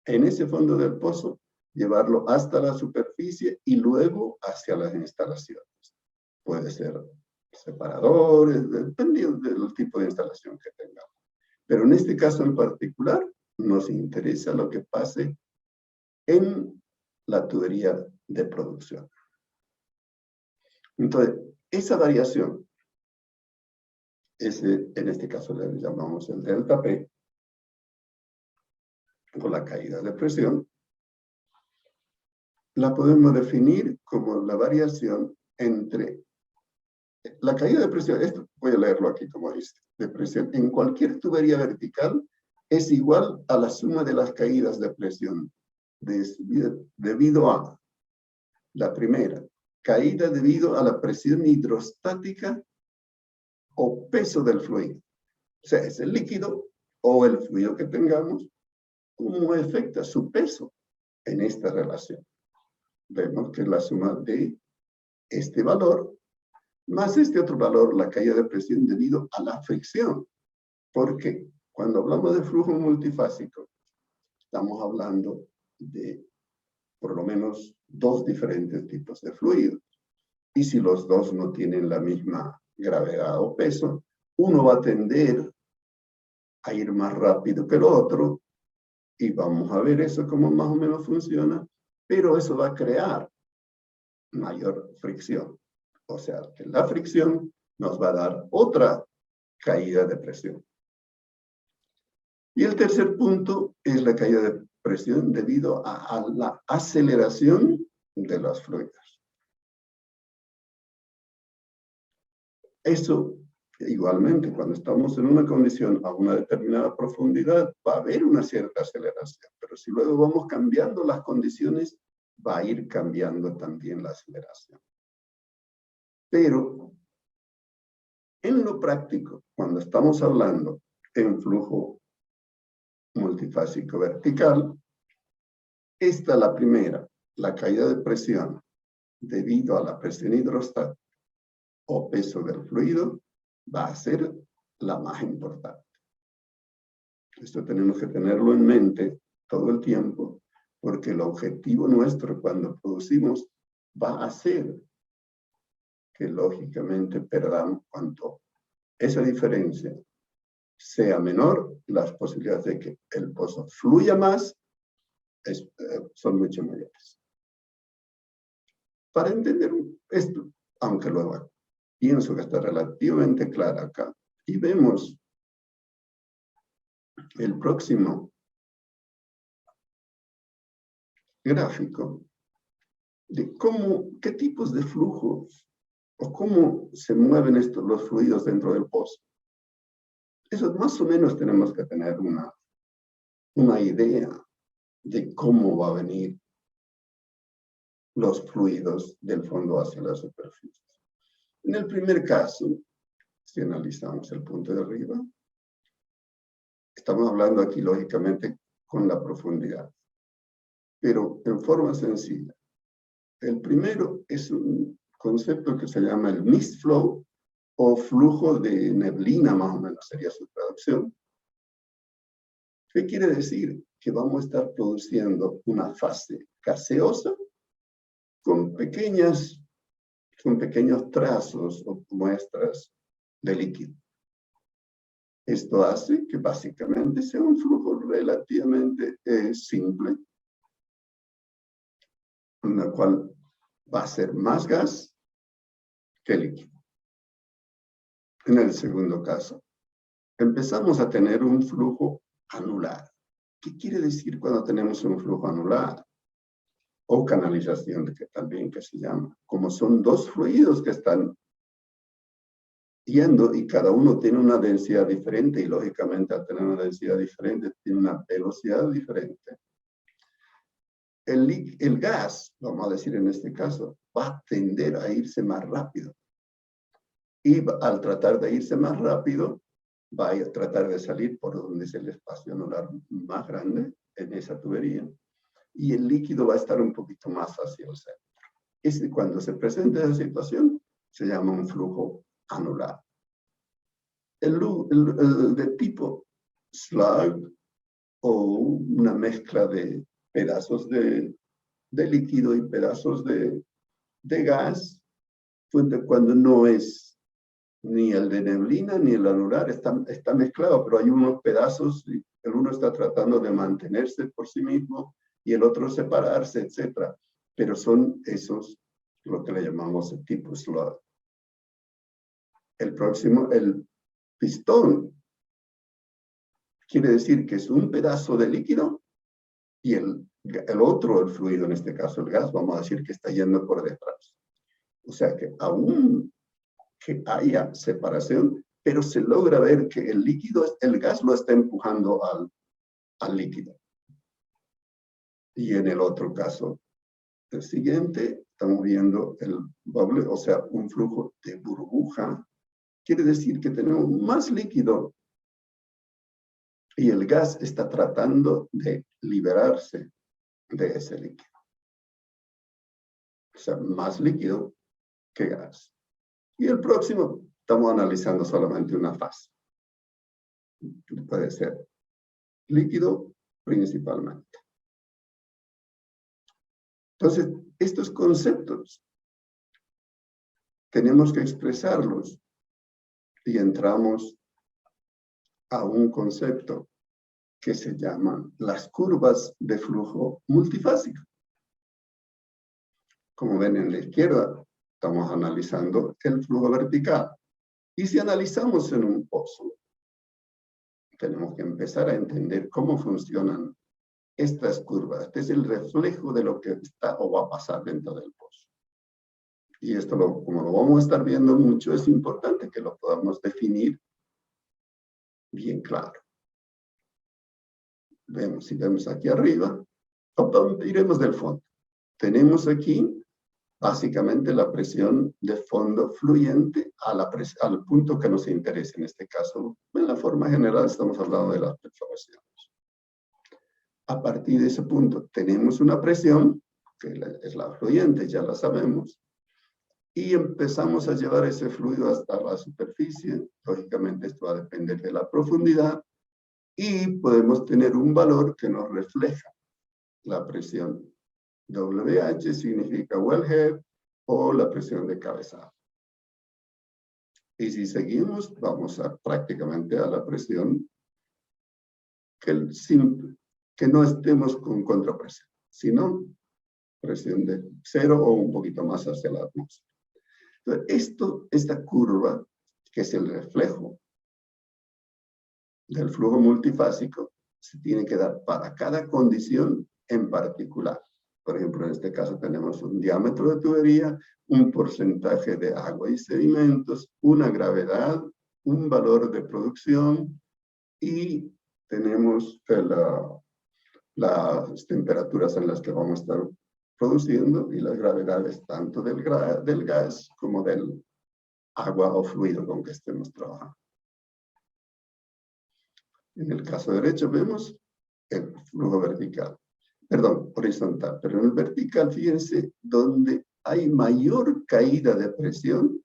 en ese fondo del pozo, llevarlo hasta la superficie y luego hacia las instalaciones. Puede ser separadores, dependiendo del tipo de instalación que tengamos. Pero en este caso en particular, nos interesa lo que pase en la tubería de producción. Entonces, esa variación, en este caso le llamamos el delta P, o la caída de presión, la podemos definir como la variación entre la caída de presión. Esto voy a leerlo aquí como dice, de presión en cualquier tubería vertical es igual a la suma de las caídas de presión debido a la primera, caída debido a la presión hidrostática o peso del fluido. O sea, es el líquido o el fluido que tengamos, cómo afecta su peso en esta relación. Vemos que es la suma de este valor más este otro valor, la caída de presión debido a la fricción. Porque cuando hablamos de flujo multifásico, estamos hablando de por lo menos dos diferentes tipos de fluidos. Y si los dos no tienen la misma gravedad o peso, uno va a tender a ir más rápido que el otro, y vamos a ver eso cómo más o menos funciona, pero eso va a crear mayor fricción. O sea, que la fricción nos va a dar otra caída de presión. Y el tercer punto es la caída de presión debido a la aceleración de los fluidos. Eso, igualmente, cuando estamos en una condición a una determinada profundidad, va a haber una cierta aceleración. Pero si luego vamos cambiando las condiciones, va a ir cambiando también la aceleración. Pero en lo práctico, cuando estamos hablando en flujo multifásico vertical, esta es la primera, la caída de presión debido a la presión hidrostática o peso del fluido, va a ser la más importante. Esto tenemos que tenerlo en mente todo el tiempo, porque el objetivo nuestro cuando producimos va a ser que lógicamente perdamos cuanto esa diferencia sea menor, las posibilidades de que el pozo fluya más son mucho mayores. Para entender esto, aunque luego pienso que está relativamente clara acá, y vemos el próximo gráfico de qué tipos de flujos o cómo se mueven los fluidos dentro del pozo. Eso más o menos tenemos que tener una idea de cómo va a venir los fluidos del fondo hacia la superficie. En el primer caso, si analizamos el punto de arriba, estamos hablando aquí lógicamente con la profundidad, pero en forma sencilla. El primero es un concepto que se llama el mist flow o flujo de neblina, más o menos sería su traducción. ¿Qué quiere decir? Que vamos a estar produciendo una fase gaseosa con pequeños trazos o muestras de líquido. Esto hace que básicamente sea un flujo relativamente simple, en el cual va a ser más gas que líquido. En el segundo caso, empezamos a tener un flujo anular. ¿Qué quiere decir cuando tenemos un flujo anular? O canalización, que también que se llama. Como son dos fluidos que están yendo y cada uno tiene una densidad diferente y lógicamente al tener una densidad diferente tiene una velocidad diferente. El gas, vamos a decir en este caso, va a tender a irse más rápido. Y al tratar de irse más rápido, va a tratar de salir por donde es el espacio anular más grande en esa tubería. Y el líquido va a estar un poquito más hacia el centro. Cuando se presenta esa situación, se llama un flujo anular. El de tipo slug o una mezcla de pedazos de líquido y pedazos de gas, cuando no es ni el de neblina ni el anular, está mezclado, pero hay unos pedazos, y el uno está tratando de mantenerse por sí mismo y el otro separarse, etc. Pero son esos lo que le llamamos el tipo slug. El próximo, el pistón, quiere decir que es un pedazo de líquido y el otro, el fluido, en este caso el gas, vamos a decir que está yendo por detrás. O sea que aún que haya separación, pero se logra ver que el gas lo está empujando al líquido. Y en el otro caso, el siguiente, estamos viendo el bubble, o sea, un flujo de burbuja. Quiere decir que tenemos más líquido y el gas está tratando de liberarse de ese líquido. O sea, más líquido que gas. Y el próximo, estamos analizando solamente una fase. Puede ser líquido principalmente. Entonces, estos conceptos tenemos que expresarlos y entramos a un concepto que se llaman las curvas de flujo multifásico. Como ven en la izquierda, estamos analizando el flujo vertical. Y si analizamos en un pozo, tenemos que empezar a entender cómo funcionan estas curvas. Este es el reflejo de lo que está o va a pasar dentro del pozo. Y esto, como lo vamos a estar viendo mucho, es importante que lo podamos definir bien claro. Si vemos aquí arriba, iremos del fondo. Tenemos aquí básicamente la presión de fondo fluyente al punto que nos interesa. En este caso, en la forma general estamos hablando de las perforaciones. A partir de ese punto tenemos una presión, que es la fluyente, ya la sabemos, y empezamos a llevar ese fluido hasta la superficie. Lógicamente esto va a depender de la profundidad y podemos tener un valor que nos refleja la presión. WH significa wellhead o la presión de cabezal. Y si seguimos, vamos prácticamente a la presión que no estemos con contrapresión, sino presión de 0 o un poquito más hacia la atmósfera. Entonces, esta curva, que es el reflejo del flujo multifásico, se tiene que dar para cada condición en particular. Por ejemplo, en este caso tenemos un diámetro de tubería, un porcentaje de agua y sedimentos, una gravedad, un valor de producción y tenemos las temperaturas en las que vamos a estar produciendo y las gravedades tanto del gas como del agua o fluido con que estemos trabajando. En el caso derecho vemos el flujo vertical, perdón, horizontal, pero en el vertical, fíjense, donde hay mayor caída de presión,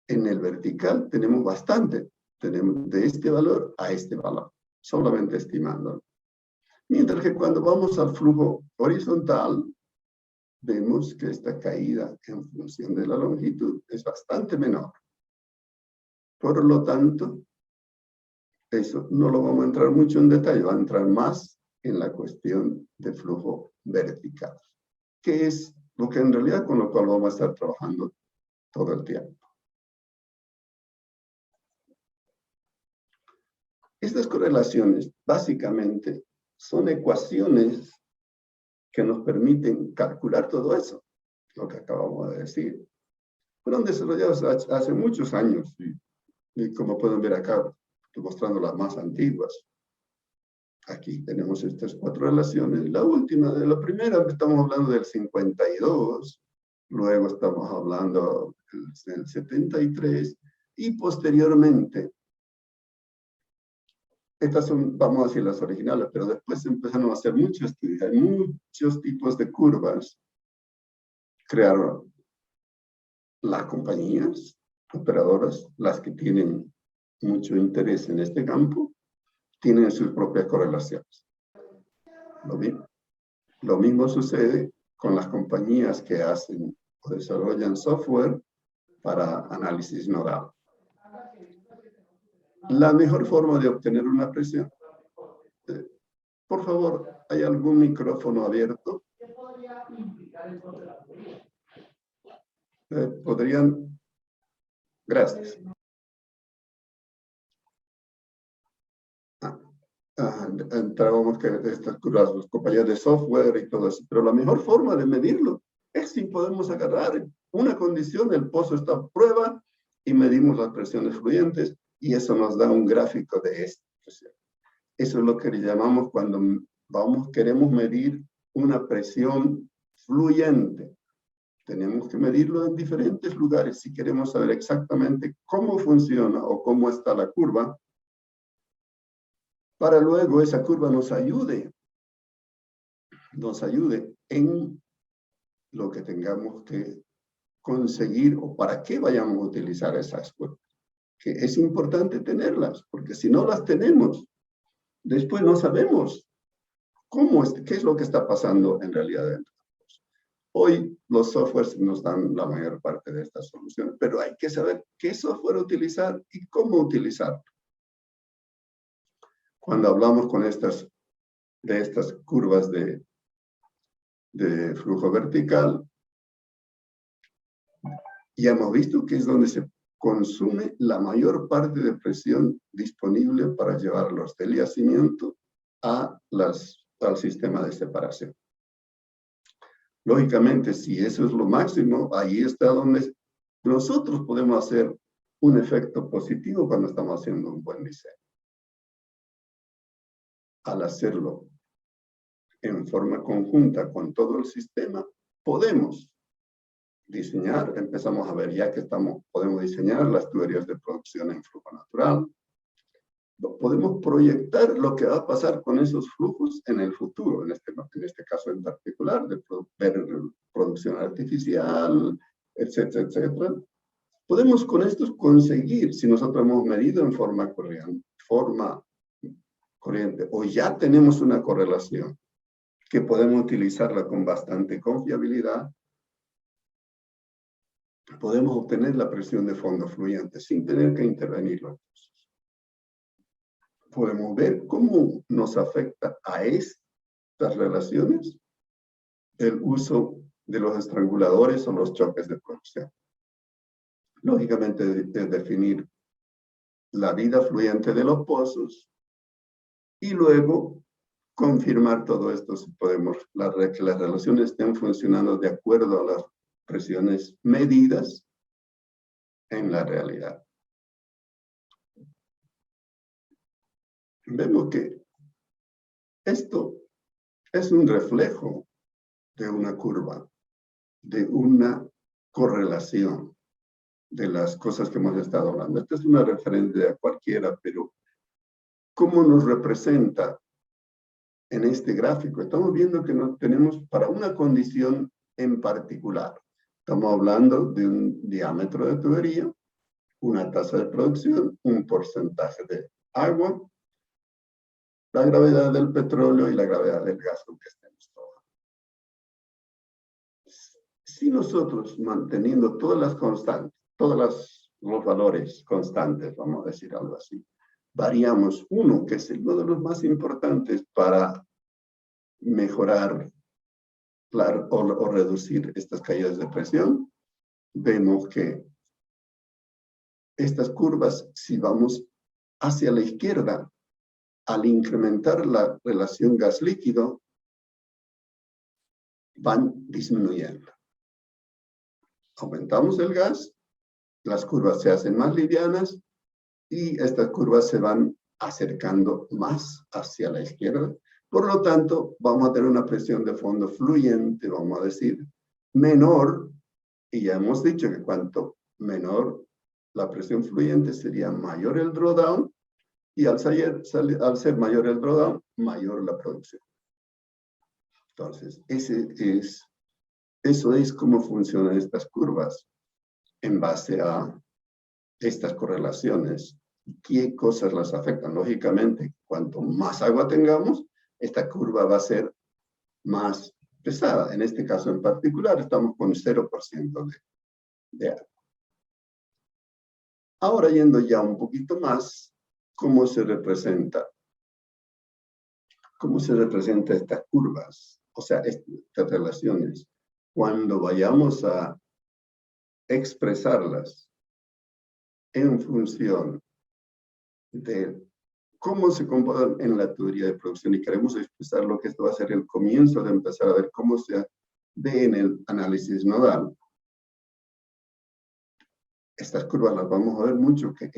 en el vertical tenemos bastante, tenemos de este valor a este valor, solamente estimando. Mientras que cuando vamos al flujo horizontal, vemos que esta caída en función de la longitud es bastante menor. Por lo tanto, eso no lo vamos a entrar mucho en detalle, va a entrar más en la cuestión de flujo vertical, que es lo que en realidad con lo cual vamos a estar trabajando todo el tiempo. Estas correlaciones básicamente son ecuaciones que nos permiten calcular todo eso, lo que acabamos de decir. Fueron desarrollados hace muchos años y como pueden ver acá, estoy mostrando las más antiguas. Aquí tenemos estas 4 relaciones. La primera estamos hablando del 52, luego estamos hablando del 73 y posteriormente, estas son, vamos a decir, las originales, pero después empezaron a hacer muchos estudios, hay muchos tipos de curvas. Crearon las compañías operadoras, las que tienen mucho interés en este campo, tienen sus propias correlaciones. Lo mismo sucede con las compañías que hacen o desarrollan software para análisis nodal. La mejor forma de obtener una presión. Por favor, ¿hay algún micrófono abierto? ¿Podrían? Gracias. Entrábamos que estas las compañías de software y todo eso, pero la mejor forma de medirlo es si podemos agarrar una condición, el pozo está a prueba y medimos las presiones fluyentes y eso nos da un gráfico de esta presión. Eso es lo que le llamamos cuando queremos medir una presión fluyente. Tenemos que medirlo en diferentes lugares si queremos saber exactamente cómo funciona o cómo está la curva, para luego esa curva nos ayude en lo que tengamos que conseguir o para qué vayamos a utilizar esas curvas. Que es importante tenerlas, porque si no las tenemos, después no sabemos qué es lo que está pasando en realidad dentro. Hoy los softwares nos dan la mayor parte de estas soluciones, pero hay que saber qué software utilizar y cómo utilizarlo. Cuando hablamos de estas curvas de flujo vertical, ya hemos visto que es donde se consume la mayor parte de presión disponible para llevarlos del yacimiento al sistema de separación. Lógicamente, si eso es lo máximo, ahí está donde nosotros podemos hacer un efecto positivo cuando estamos haciendo un buen diseño. Al hacerlo en forma conjunta con todo el sistema, podemos diseñar, empezamos a ver ya que podemos diseñar las tuberías de producción en flujo natural, podemos proyectar lo que va a pasar con esos flujos en el futuro, en este caso en particular, de producción artificial, etcétera, etcétera. Podemos con esto conseguir, si nosotros hemos medido en forma corriente, o ya tenemos una correlación, que podemos utilizarla con bastante confiabilidad, podemos obtener la presión de fondo fluyente sin tener que intervenir los pozos. Podemos ver cómo nos afecta a estas relaciones el uso de los estranguladores o los choques de producción. Lógicamente, de definir la vida fluyente de los pozos y luego confirmar todo esto si podemos, que las relaciones estén funcionando de acuerdo a las presiones medidas en la realidad. Vemos que esto es un reflejo de una curva, de una correlación de las cosas que hemos estado hablando. Esta es una referencia a cualquiera, pero ¿cómo nos representa en este gráfico? Estamos viendo que no tenemos para una condición en particular. Estamos hablando de un diámetro de tubería, una tasa de producción, un porcentaje de agua, la gravedad del petróleo y la gravedad del gas con que estemos trabajando. Si nosotros, manteniendo todas las constantes, todos los valores constantes, vamos a decir algo así, variamos uno, que es uno de los más importantes para mejorar o reducir estas caídas de presión, vemos que estas curvas, si vamos hacia la izquierda, al incrementar la relación gas-líquido, van disminuyendo. Aumentamos el gas, las curvas se hacen más livianas y estas curvas se van acercando más hacia la izquierda. Por lo tanto, vamos a tener una presión de fondo fluyente, vamos a decir, menor, y ya hemos dicho que cuanto menor la presión fluyente sería mayor el drawdown, y al ser mayor el drawdown, mayor la producción. Entonces, eso es cómo funcionan estas curvas en base a estas correlaciones. ¿Qué cosas las afectan? Lógicamente, cuanto más agua tengamos, esta curva va a ser más pesada. En este caso en particular, estamos con 0% de agua. Ahora, yendo ya un poquito más, ¿cómo se representa? ¿Cómo se representan estas curvas? O sea, estas relaciones. Cuando vayamos a expresarlas en función de cómo se comportan en la teoría de producción y queremos expresar lo que esto va a ser el comienzo de empezar a ver cómo se ve en el análisis nodal. Estas curvas las vamos a ver mucho, que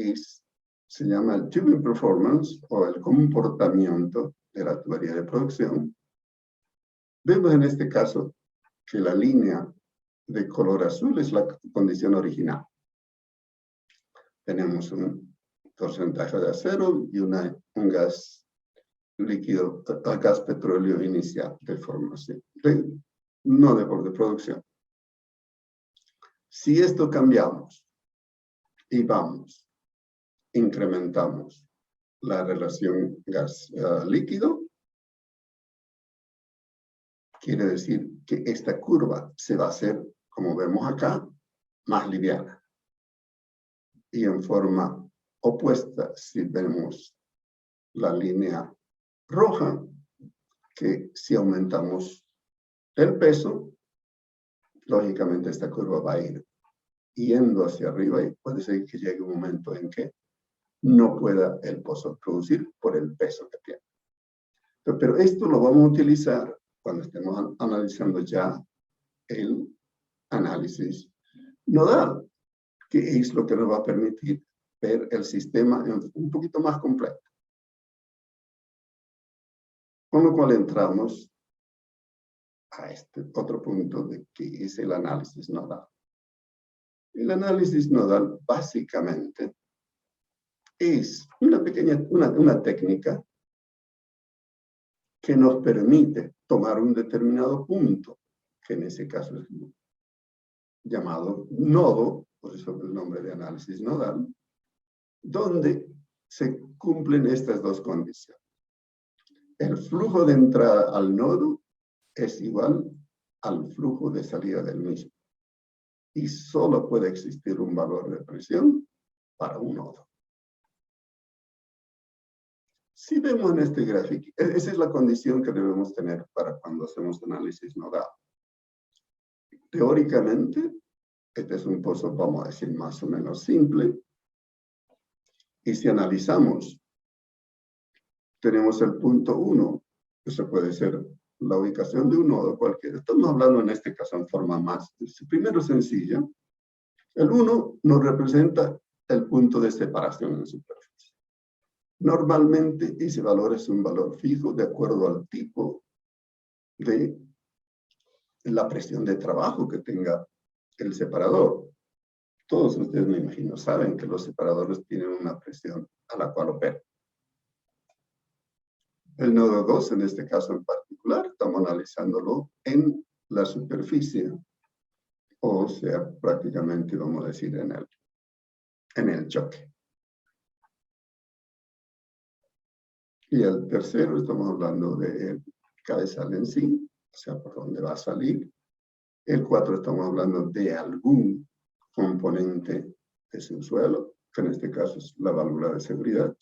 se llama el tubing performance o el comportamiento de la tubería de producción. Vemos en este caso que la línea de color azul es la condición original. Tenemos un porcentaje de acero y un gas líquido, gas petróleo inicial de formación, no de producción. Si esto cambiamos y incrementamos la relación gas-líquido, quiere decir que esta curva se va a hacer, como vemos acá, más liviana. Y en forma opuesta, si vemos la línea roja, que si aumentamos el peso, lógicamente esta curva va a ir yendo hacia arriba y puede ser que llegue un momento en que no pueda el pozo producir por el peso que tiene. Pero esto lo vamos a utilizar cuando estemos analizando ya el análisis nodal, que es lo que nos va a permitir ver el sistema un poquito más completo. Con lo cual entramos a este otro punto de que es el análisis nodal. El análisis nodal básicamente es una técnica que nos permite tomar un determinado punto, que en ese caso es llamado nodo, por eso el nombre de análisis nodal, donde se cumplen estas dos condiciones. El flujo de entrada al nodo es igual al flujo de salida del mismo. y solo puede existir un valor de presión para un nodo. Si vemos en este gráfico, esa es la condición que debemos tener para cuando hacemos análisis nodal. Teóricamente, este es un pozo, vamos a decir, más o menos simple. Y si analizamos, tenemos el punto 1, eso puede ser la ubicación de un nodo cualquiera. Estamos hablando en este caso en forma más, primero sencilla. El 1 nos representa el punto de separación en superficie. Normalmente ese valor es un valor fijo de acuerdo al tipo de la presión de trabajo que tenga el separador. Todos ustedes, me imagino, saben que los separadores tienen una presión a la cual operan. El nodo 2, en este caso en particular, estamos analizándolo en la superficie, o sea, prácticamente, vamos a decir, en el choque. Y el tercero, estamos hablando del cabezal en sí, o sea, por dónde va a salir. El 4, estamos hablando de algún componente de subsuelo, que en este caso es la válvula de seguridad.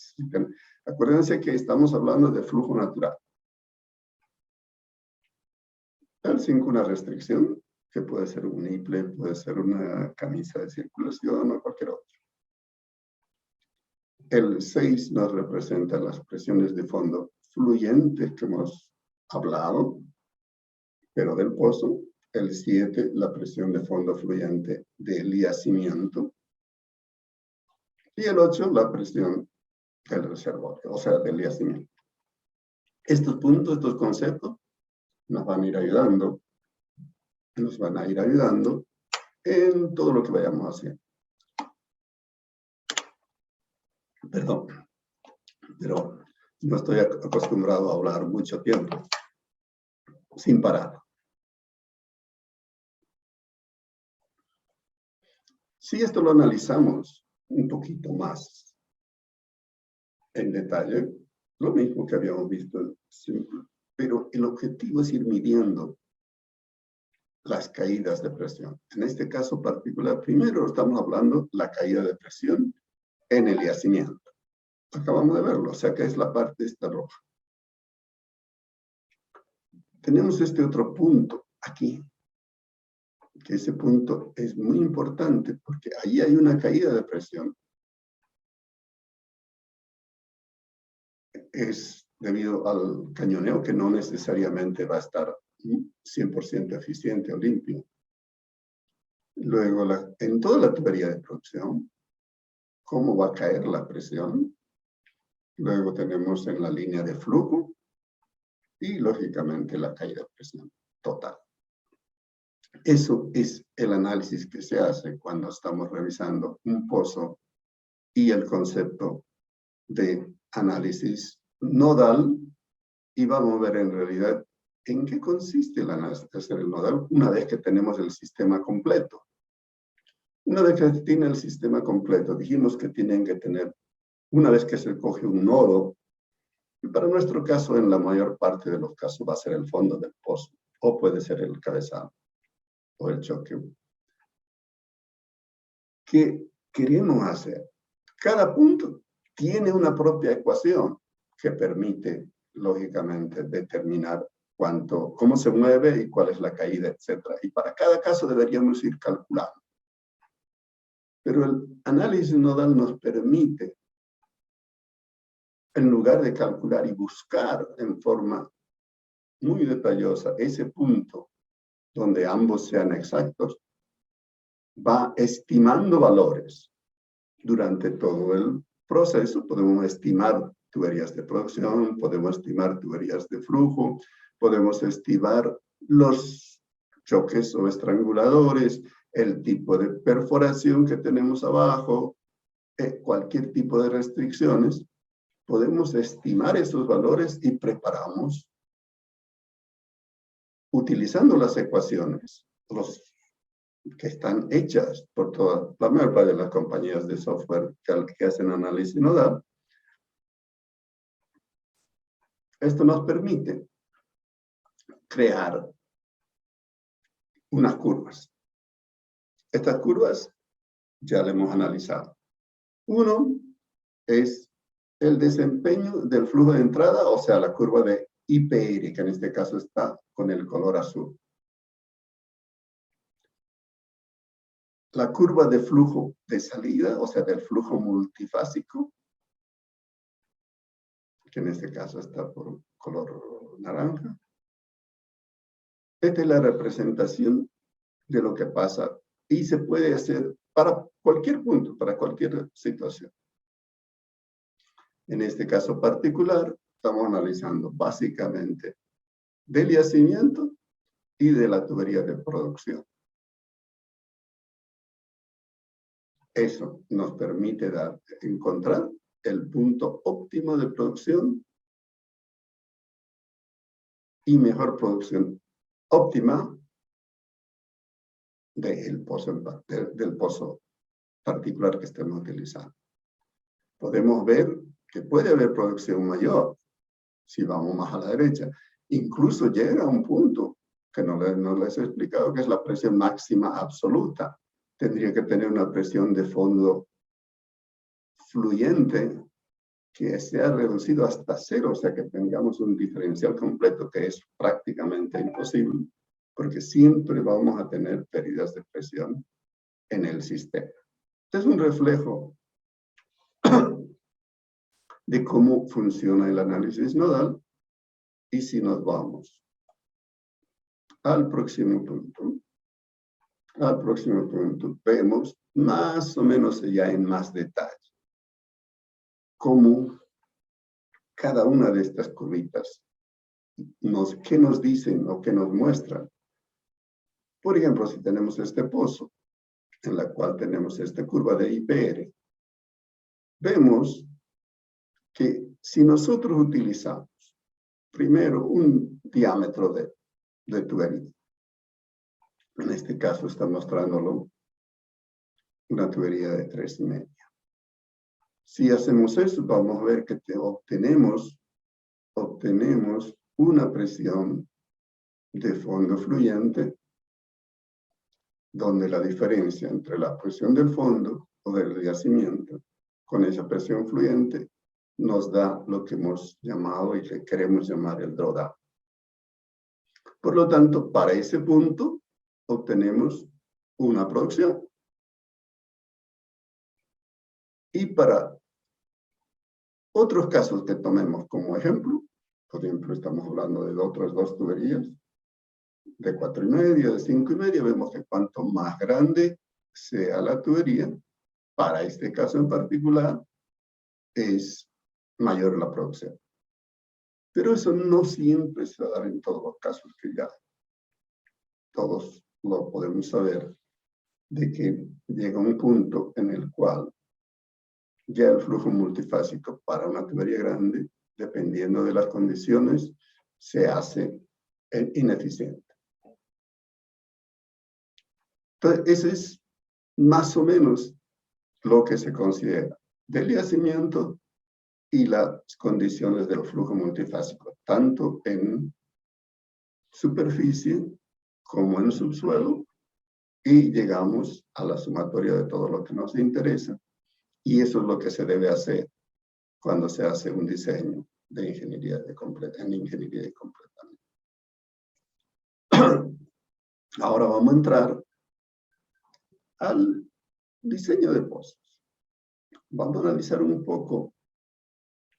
Acuérdense que estamos hablando de flujo natural. El 5, una restricción, que puede ser un niple, puede ser una camisa de circulación o cualquier otro. El 6 nos representa las presiones de fondo fluyentes que hemos hablado, pero del pozo. El 7, la presión de fondo fluyente del yacimiento. Y el 8, la presión del reservorio, o sea, del yacimiento. Estos puntos, estos conceptos, nos van a ir ayudando en todo lo que vayamos haciendo. Perdón, pero no estoy acostumbrado a hablar mucho tiempo, sin parar. Si esto lo analizamos un poquito más en detalle, lo mismo que habíamos visto siempre, pero el objetivo es ir midiendo las caídas de presión. En este caso particular, primero estamos hablando de la caída de presión en el yacimiento. Acabamos de verlo, o sea que es la parte esta roja. Tenemos este otro punto aquí, que ese punto es muy importante porque ahí hay una caída de presión. Es debido al cañoneo que no necesariamente va a estar 100% eficiente o limpio. Luego, en toda la tubería de producción, ¿cómo va a caer la presión? Luego tenemos en la línea de flujo y, lógicamente, la caída de presión total. Eso es el análisis que se hace cuando estamos revisando un pozo y el concepto de análisis nodal, y vamos a ver en realidad en qué consiste el análisis de hacer el nodal una vez que tenemos el sistema completo. Una vez que tiene el sistema completo, dijimos que tienen que tener, una vez que se coge un nodo, y para nuestro caso, en la mayor parte de los casos, va a ser el fondo del pozo, o puede ser el cabezal, o el choque. ¿Qué queremos hacer? Cada punto tiene una propia ecuación que permite, lógicamente, determinar cómo se mueve y cuál es la caída, etc. Y para cada caso deberíamos ir calculando. Pero el análisis nodal nos permite, en lugar de calcular y buscar en forma muy detallosa ese punto donde ambos sean exactos, va estimando valores. Durante todo el proceso podemos estimar tuberías de producción, podemos estimar tuberías de flujo, podemos estimar los choques o estranguladores, el tipo de perforación que tenemos abajo, cualquier tipo de restricciones. Podemos estimar esos valores y preparamos, utilizando las ecuaciones, que están hechas por toda la mayor parte de las compañías de software que hacen análisis nodal. Esto nos permite crear unas curvas. Estas curvas ya las hemos analizado. Uno es el desempeño del flujo de entrada, o sea, la curva de IPR, que en este caso está con el color azul. La curva de flujo de salida, o sea, del flujo multifásico, que en este caso está por color naranja. Esta es la representación de lo que pasa y se puede hacer para cualquier punto, para cualquier situación. En este caso particular, estamos analizando básicamente del yacimiento y de la tubería de producción. Eso nos permite encontrar el punto óptimo de producción y mejor producción óptima del pozo particular que estemos utilizando. Podemos ver que puede haber producción mayor si vamos más a la derecha. Incluso llega a un punto que no les he explicado, que es la presión máxima absoluta. Tendría que tener una presión de fondo fluyente que sea reducido hasta cero, o sea que tengamos un diferencial completo, que es prácticamente imposible, porque siempre vamos a tener pérdidas de presión en el sistema. Este es un reflejo de cómo funciona el análisis nodal. Y si nos vamos al próximo punto, vemos más o menos ya en más detalle cómo cada una de estas curvitas qué nos dicen o qué nos muestran. Por ejemplo, si tenemos este pozo, en la cual tenemos esta curva de IPR, vemos que si nosotros utilizamos primero un diámetro de tubería, en este caso está mostrándolo una tubería de 3,5. Si hacemos eso, vamos a ver que obtenemos una presión de fondo fluyente, donde la diferencia entre la presión del fondo o del yacimiento con esa presión fluyente nos da lo que hemos llamado y que queremos llamar el drawdown. Por lo tanto, para ese punto obtenemos una producción. Y para otros casos que tomemos como ejemplo, por ejemplo, estamos hablando de otras dos tuberías, de 4,5, de 5,5, vemos que cuanto más grande sea la tubería, para este caso en particular, es mayor la producción. Pero eso no siempre se va a dar en todos los casos, que ya todos lo podemos saber, de que llega un punto en el cual ya el flujo multifásico para una tubería grande, dependiendo de las condiciones, se hace ineficiente. Entonces, ese es más o menos lo que se considera del yacimiento y las condiciones del flujo multifásico, tanto en superficie como en subsuelo, y llegamos a la sumatoria de todo lo que nos interesa, y eso es lo que se debe hacer cuando se hace un diseño de ingeniería de completamiento. Ahora vamos a entrar al diseño de pozos. Vamos a analizar un poco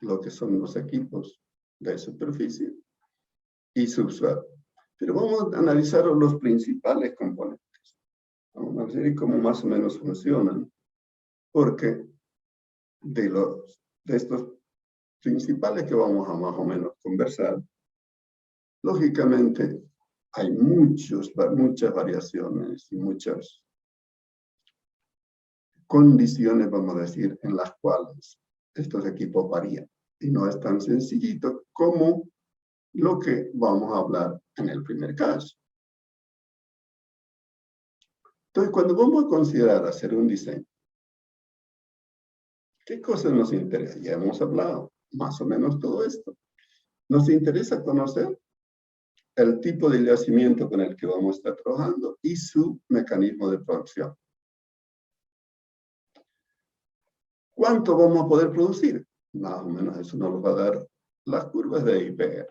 lo que son los equipos de superficie y subsuelo. Pero vamos a analizar los principales componentes. Vamos a ver cómo más o menos funcionan, porque de estos principales que vamos a más o menos conversar, lógicamente hay muchas variaciones y muchas condiciones, vamos a decir, en las cuales estos equipos varían. Y no es tan sencillito como lo que vamos a hablar en el primer caso. Entonces, cuando vamos a considerar hacer un diseño, ¿qué cosas nos interesa? Ya hemos hablado más o menos todo esto. Nos interesa conocer el tipo de yacimiento con el que vamos a estar trabajando y su mecanismo de producción. ¿Cuánto vamos a poder producir? Más o menos eso nos lo va a dar las curvas de IPR.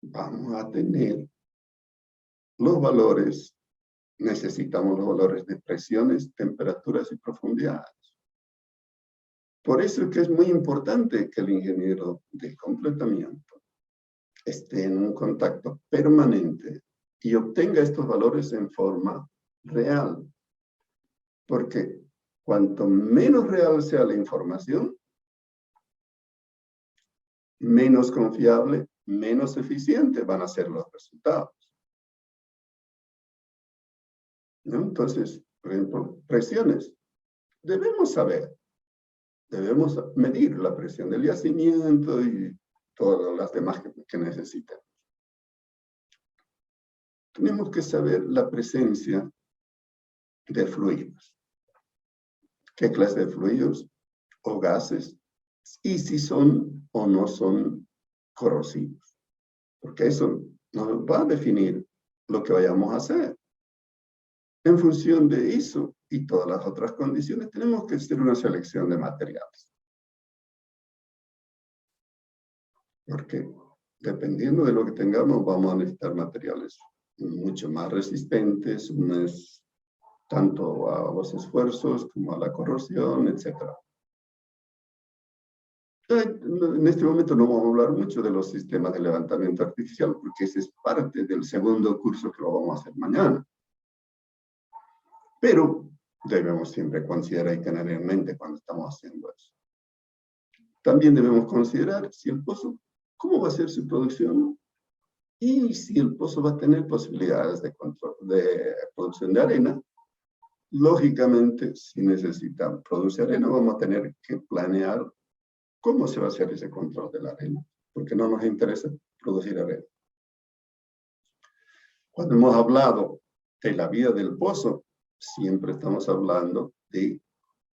Vamos a tener los valores, necesitamos los valores de presiones, temperaturas y profundidades. Por eso es que es muy importante que el ingeniero de completamiento esté en un contacto permanente y obtenga estos valores en forma real. Porque cuanto menos real sea la información, menos confiable, menos eficiente van a ser los resultados. ¿No? Entonces, por ejemplo, presiones. Debemos saber, debemos medir la presión del yacimiento y todas las demás que necesiten. Tenemos que saber la presencia de fluidos. ¿Qué clase de fluidos o gases? Y si son o no son corrosivos. Porque eso nos va a definir lo que vayamos a hacer. En función de eso y todas las otras condiciones, tenemos que hacer una selección de materiales. Porque dependiendo de lo que tengamos, vamos a necesitar materiales mucho más resistentes, tanto a los esfuerzos como a la corrosión, etc. En este momento no vamos a hablar mucho de los sistemas de levantamiento artificial, porque ese es parte del segundo curso que lo vamos a hacer mañana. Pero debemos siempre considerar y tener en mente cuando estamos haciendo eso. También debemos considerar si el pozo, cómo va a ser su producción y si el pozo va a tener posibilidades de producción de arena. Lógicamente, si necesitamos producir arena, vamos a tener que planear cómo se va a hacer ese control de la arena, porque no nos interesa producir arena. Cuando hemos hablado de la vida del pozo, siempre estamos hablando de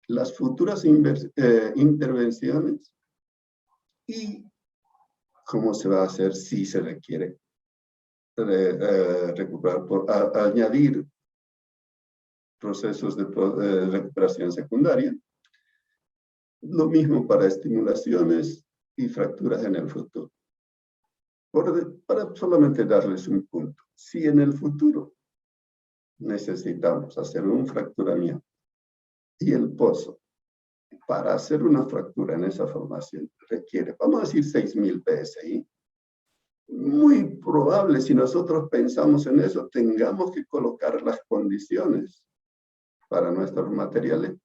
las futuras intervenciones y cómo se va a hacer si se requiere recuperar, añadir procesos de recuperación secundaria. Lo mismo para estimulaciones y fracturas en el futuro. Para solamente darles un punto. Si en el futuro necesitamos hacer un fracturamiento y el pozo, para hacer una fractura en esa formación, requiere, vamos a decir, 6.000 PSI. Muy probable, si nosotros pensamos en eso, tengamos que colocar las condiciones para nuestros materiales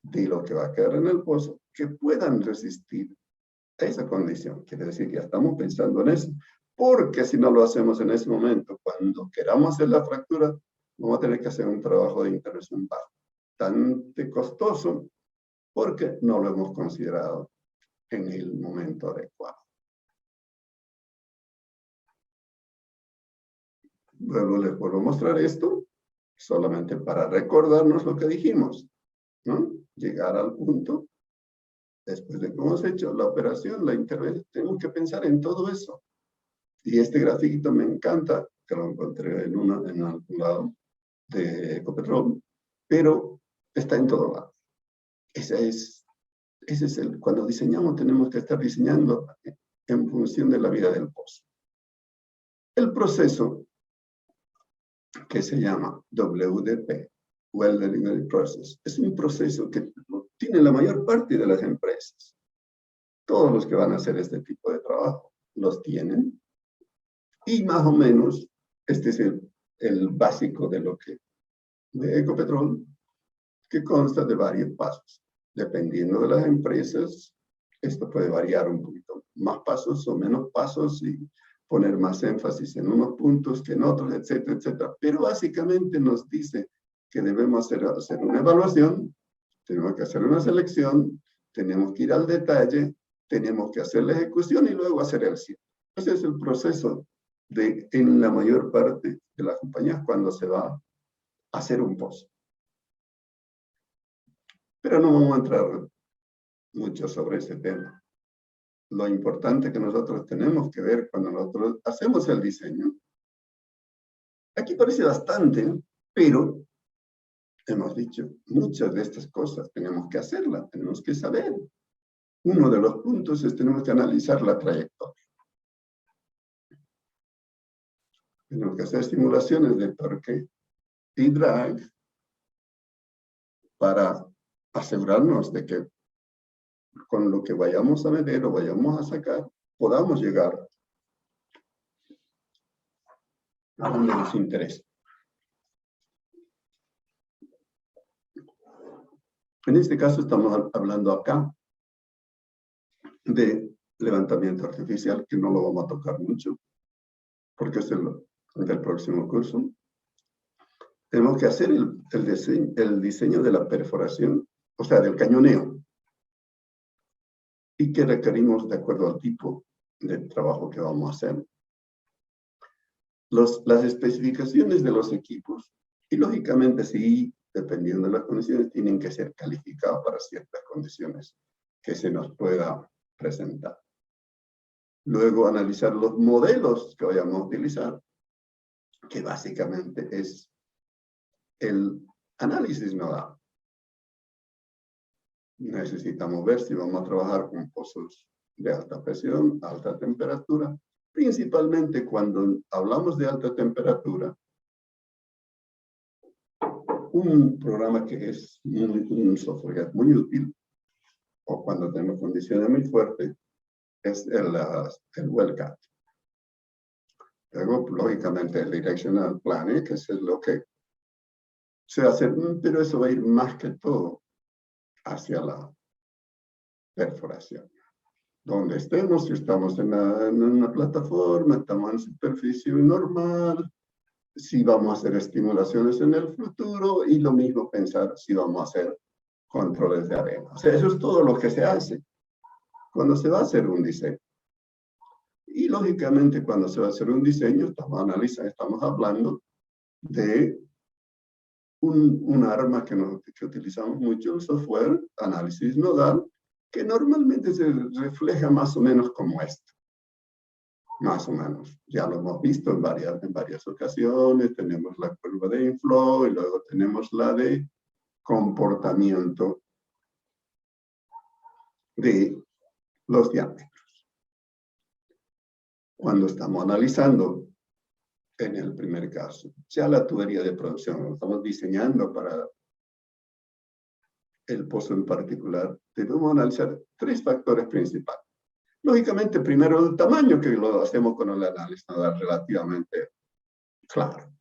de lo que va a quedar en el pozo, que puedan resistir a esa condición. Quiere decir que ya estamos pensando en eso, porque si no lo hacemos en ese momento, cuando queramos hacer la fractura, vamos a tener que hacer un trabajo de intervención bastante costoso, porque no lo hemos considerado en el momento adecuado. Luego les vuelvo a mostrar esto, solamente para recordarnos lo que dijimos, ¿no? Llegar al punto, después de que hemos hecho la operación, la intervención, tenemos que pensar en todo eso. Y este grafiquito me encanta, que lo encontré en algún lado de Ecopetrol, pero está en todo lado. Cuando diseñamos tenemos que estar diseñando en función de la vida del pozo. El proceso que se llama WDP, Well Delivery Process, es un proceso que tiene la mayor parte de las empresas. Todos los que van a hacer este tipo de trabajo los tienen. Y más o menos, este es el básico de Ecopetrol, que consta de varios pasos. Dependiendo de las empresas, esto puede variar un poquito, más pasos o menos pasos y poner más énfasis en unos puntos que en otros, etcétera, etcétera. Pero básicamente nos dice que debemos hacer una evaluación, tenemos que hacer una selección, tenemos que ir al detalle, tenemos que hacer la ejecución y luego hacer el cierre. Ese es el proceso en la mayor parte de las compañías cuando se va a hacer un pozo. Pero no vamos a entrar mucho sobre ese tema. Lo importante que nosotros tenemos que ver cuando nosotros hacemos el diseño, aquí parece bastante, pero hemos dicho, muchas de estas cosas tenemos que hacerlas, tenemos que saber. Uno de los puntos es tenemos que analizar la trayectoria. Tenemos que hacer simulaciones de torque y drag para asegurarnos de que con lo que vayamos a medir o vayamos a sacar, podamos llegar a donde nos interesa. En este caso estamos hablando acá de levantamiento artificial, que no lo vamos a tocar mucho, porque es del próximo curso. Tenemos que hacer el diseño de la perforación, o sea, del cañoneo, y que requerimos de acuerdo al tipo de trabajo que vamos a hacer. Las especificaciones de los equipos, y lógicamente sí, dependiendo de las condiciones, tienen que ser calificados para ciertas condiciones que se nos pueda presentar. Luego analizar los modelos que vayamos a utilizar, que básicamente es el análisis nodal. Necesitamos ver si vamos a trabajar con pozos de alta presión, alta temperatura. Principalmente cuando hablamos de alta temperatura, un programa que es un software que es muy útil, o cuando tenemos condiciones muy fuertes, es el WellCat. Luego, lógicamente, el Directional Planning, que es lo que se hace, pero eso va a ir más que todo hacia la perforación. Donde estemos, si estamos en una plataforma, estamos en superficie normal, si vamos a hacer estimulaciones en el futuro, y lo mismo pensar si vamos a hacer controles de arena. O sea, eso es todo lo que se hace cuando se va a hacer un diseño. Y lógicamente cuando se va a hacer un diseño, estamos hablando de un arma que utilizamos mucho, el software, análisis nodal, que normalmente se refleja más o menos como esto. Más o menos. Ya lo hemos visto en varias ocasiones. Tenemos la curva de inflow y luego tenemos la de comportamiento de los diámetros. Cuando estamos analizando, en el primer caso, ya la tubería de producción, lo estamos diseñando para el pozo en particular, debemos analizar 3 factores principales. Lógicamente, primero el tamaño, que lo hacemos con el análisis nodal relativamente claro.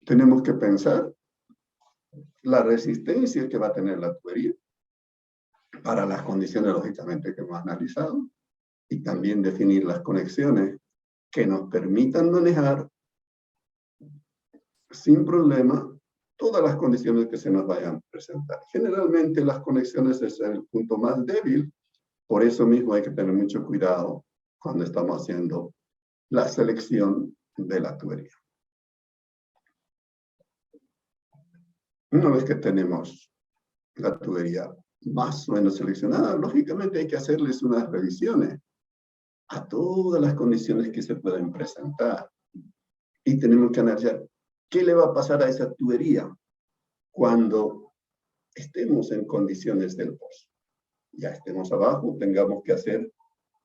Tenemos que pensar la resistencia que va a tener la tubería para las condiciones, lógicamente, que hemos analizado, y también definir las conexiones que nos permitan manejar sin problema todas las condiciones que se nos vayan a presentar. Generalmente las conexiones es el punto más débil, por eso mismo hay que tener mucho cuidado cuando estamos haciendo la selección de la tubería. Una vez que tenemos la tubería más o menos seleccionada, lógicamente hay que hacerles unas revisiones a todas las condiciones que se pueden presentar. Y tenemos que analizar qué le va a pasar a esa tubería cuando estemos en condiciones del pozo. Ya estemos abajo, tengamos que hacer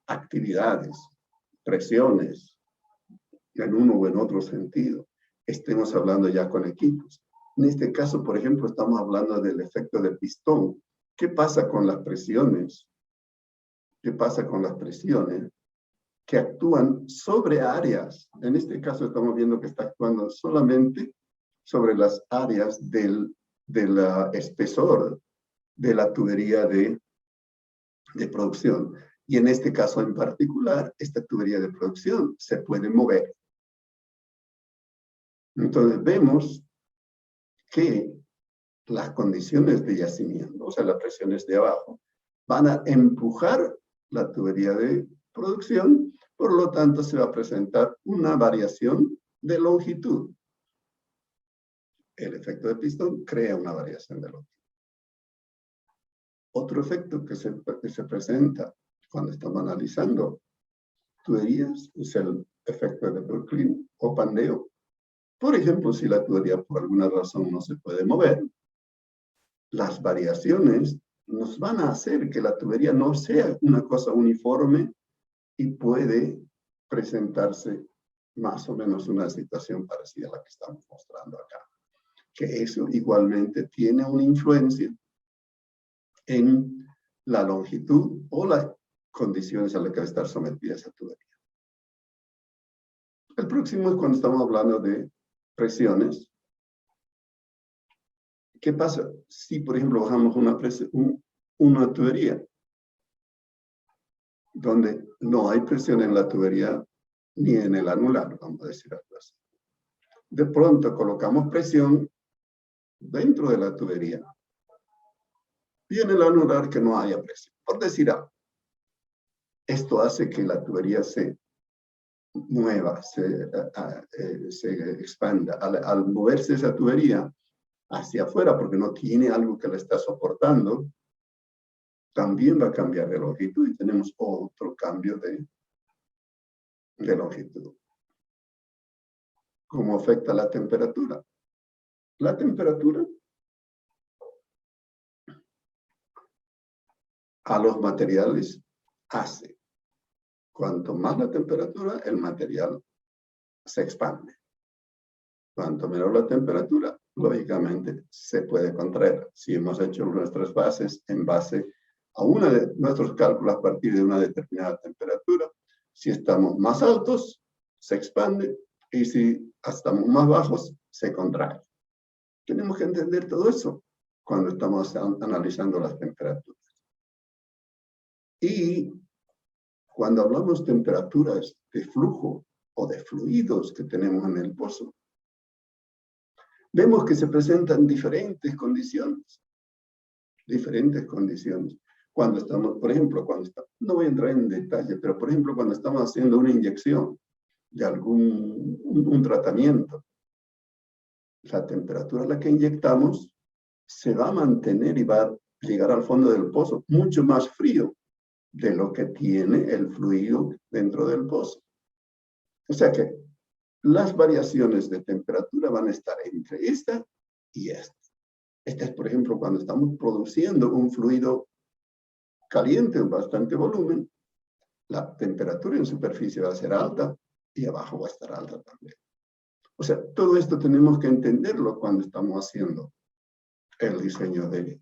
actividades, presiones, en uno o en otro sentido. Estemos hablando ya con equipos. En este caso, por ejemplo, estamos hablando del efecto de pistón. ¿Qué pasa con las presiones? ¿Qué pasa con las presiones que actúan sobre áreas? En este caso estamos viendo que está actuando solamente sobre las áreas del espesor de la tubería de producción. Y en este caso en particular, esta tubería de producción se puede mover. Entonces vemos que las condiciones de yacimiento, o sea, las presiones de abajo, van a empujar la tubería de producción, por lo tanto se va a presentar una variación de longitud. El efecto de pistón crea una variación de longitud. Otro efecto que se presenta cuando estamos analizando tuberías es el efecto de Brooklyn o pandeo. Por ejemplo, si la tubería por alguna razón no se puede mover, las variaciones nos van a hacer que la tubería no sea una cosa uniforme y puede presentarse más o menos una situación parecida a la que estamos mostrando acá. Que eso igualmente tiene una influencia en la longitud o las condiciones a las que va a estar sometida esa tubería. El próximo es cuando estamos hablando de presiones. ¿Qué pasa si, por ejemplo, bajamos una tubería donde no hay presión en la tubería ni en el anular, vamos a decir algo así? De pronto colocamos presión dentro de la tubería y en el anular que no haya presión. Por decir algo, esto hace que la tubería se mueva, se expanda. Al moverse esa tubería hacia afuera, porque no tiene algo que la está soportando, también va a cambiar de longitud y tenemos otro cambio de longitud. ¿Cómo afecta la temperatura? La temperatura a los materiales hace. Cuanto más la temperatura, el material se expande. Cuanto menor la temperatura, lógicamente se puede contraer. Si hemos hecho nuestras bases en base a una de nuestros cálculos a partir de una determinada temperatura, si estamos más altos, se expande, y si estamos más bajos, se contrae. Tenemos que entender todo eso cuando estamos analizando las temperaturas. Y cuando hablamos de temperaturas de flujo o de fluidos que tenemos en el pozo, vemos que se presentan diferentes condiciones. Diferentes condiciones. Cuando estamos, por ejemplo, no voy a entrar en detalle, pero por ejemplo, cuando estamos haciendo una inyección de un tratamiento, la temperatura a la que inyectamos se va a mantener y va a llegar al fondo del pozo mucho más frío de lo que tiene el fluido dentro del pozo. O sea que las variaciones de temperatura van a estar entre esta y esta. Esta es, por ejemplo, cuando estamos produciendo un fluido caliente en bastante volumen, la temperatura en superficie va a ser alta y abajo va a estar alta también. O sea, todo esto tenemos que entenderlo cuando estamos haciendo el diseño de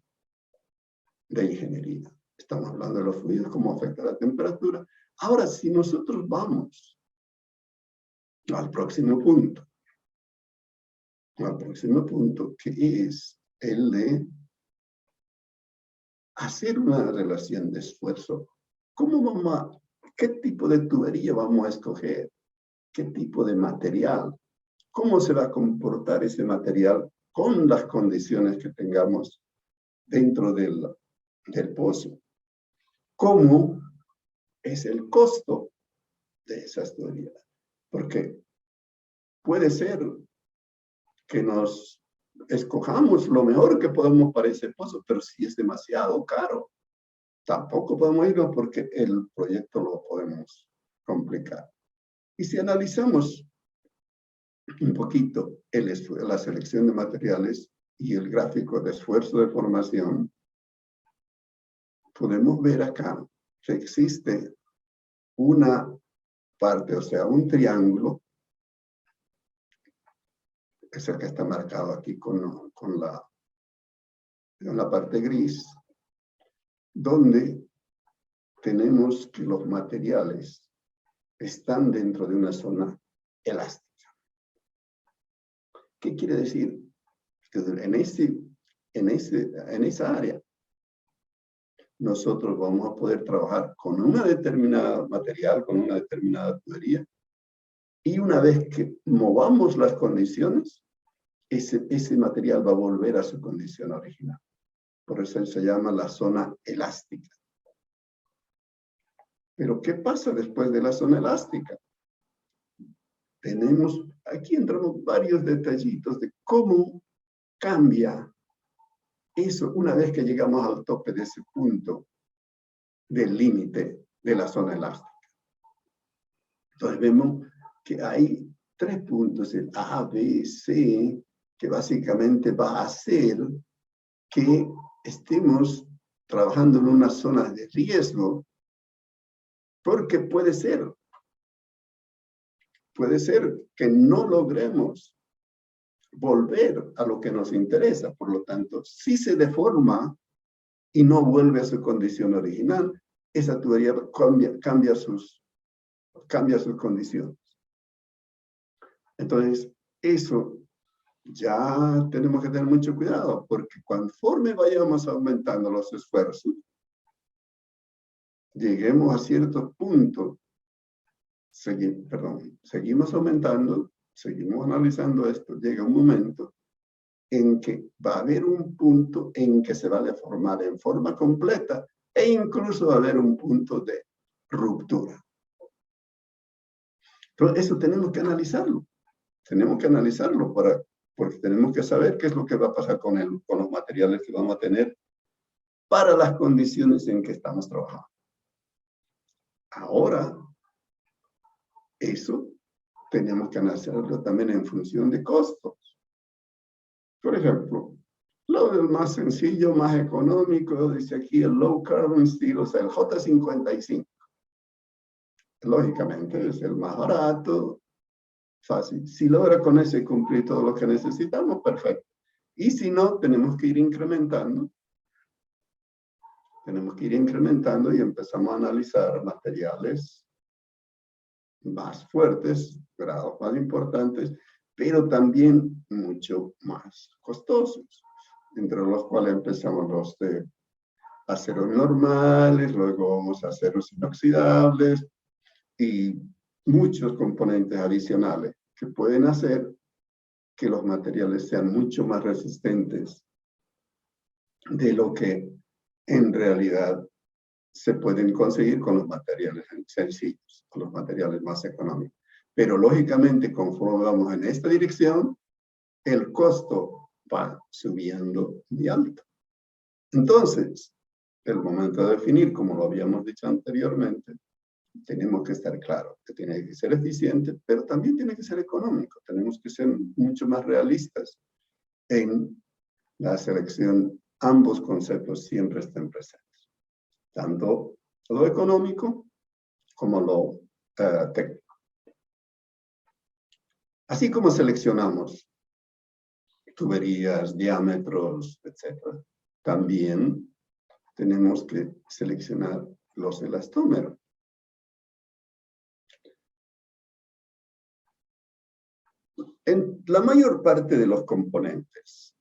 ingeniería. Estamos hablando de los fluidos, cómo afecta la temperatura. Ahora, si nosotros vamos al próximo punto, que es el de hacer una relación de esfuerzo. ¿Qué tipo de tubería vamos a escoger? ¿Qué tipo de material? ¿Cómo se va a comportar ese material con las condiciones que tengamos dentro del pozo? ¿Cómo es el costo de esas tuberías? Porque puede ser que nos escojamos lo mejor que podemos para ese pozo, pero si es demasiado caro, tampoco podemos irnos porque el proyecto lo podemos complicar. Y si analizamos un poquito la selección de materiales y el gráfico de esfuerzo de formación, podemos ver acá que existe una parte, o sea, un triángulo, que es el que está marcado aquí con la parte gris, donde tenemos que los materiales están dentro de una zona elástica. ¿Qué quiere decir? Que en esa área nosotros vamos a poder trabajar con una determinada material, con una determinada tubería, y una vez que movamos las condiciones, ese material va a volver a su condición original. Por eso se llama la zona elástica. Pero ¿qué pasa después de la zona elástica? Aquí entramos varios detallitos de cómo cambia eso una vez que llegamos al tope de ese punto del límite de la zona elástica. Entonces vemos que hay 3 puntos, el A, B, C, que básicamente va a hacer que estemos trabajando en una zona de riesgo, porque puede ser que no logremos volver a lo que nos interesa. Por lo tanto, si se deforma y no vuelve a su condición original, esa tubería cambia sus condiciones. Entonces, eso ya tenemos que tener mucho cuidado, porque conforme vayamos aumentando los esfuerzos, lleguemos a cierto punto, seguimos aumentando, seguimos analizando esto, llega un momento en que va a haber un punto en que se va a deformar en forma completa e incluso va a haber un punto de ruptura. Entonces, eso tenemos que analizarlo. Tenemos que analizarlo porque tenemos que saber qué es lo que va a pasar con los materiales que vamos a tener para las condiciones en que estamos trabajando. Ahora, eso tenemos que analizarlo también en función de costos. Por ejemplo, lo más sencillo, más económico, dice aquí el low carbon steel, o sea, el J55. Lógicamente es el más barato, fácil. Si logra con ese cumplir todo lo que necesitamos, perfecto. Y si no, tenemos que ir incrementando. Tenemos que ir incrementando y empezamos a analizar materiales más fuertes, grados más importantes, pero también mucho más costosos, entre los cuales empezamos los de aceros normales, luego vamos a aceros inoxidables y muchos componentes adicionales que pueden hacer que los materiales sean mucho más resistentes de lo que en realidad se pueden conseguir con los materiales sencillos, con los materiales más económicos. Pero lógicamente, conforme vamos en esta dirección, el costo va subiendo de alto. Entonces, el momento de definir, como lo habíamos dicho anteriormente, tenemos que estar claros que tiene que ser eficiente, pero también tiene que ser económico. Tenemos que ser mucho más realistas en la selección. Ambos conceptos siempre estén presentes, tanto lo económico como lo técnico. Así como seleccionamos tuberías, diámetros, etc., también tenemos que seleccionar los elastómeros. En la mayor parte de los componentes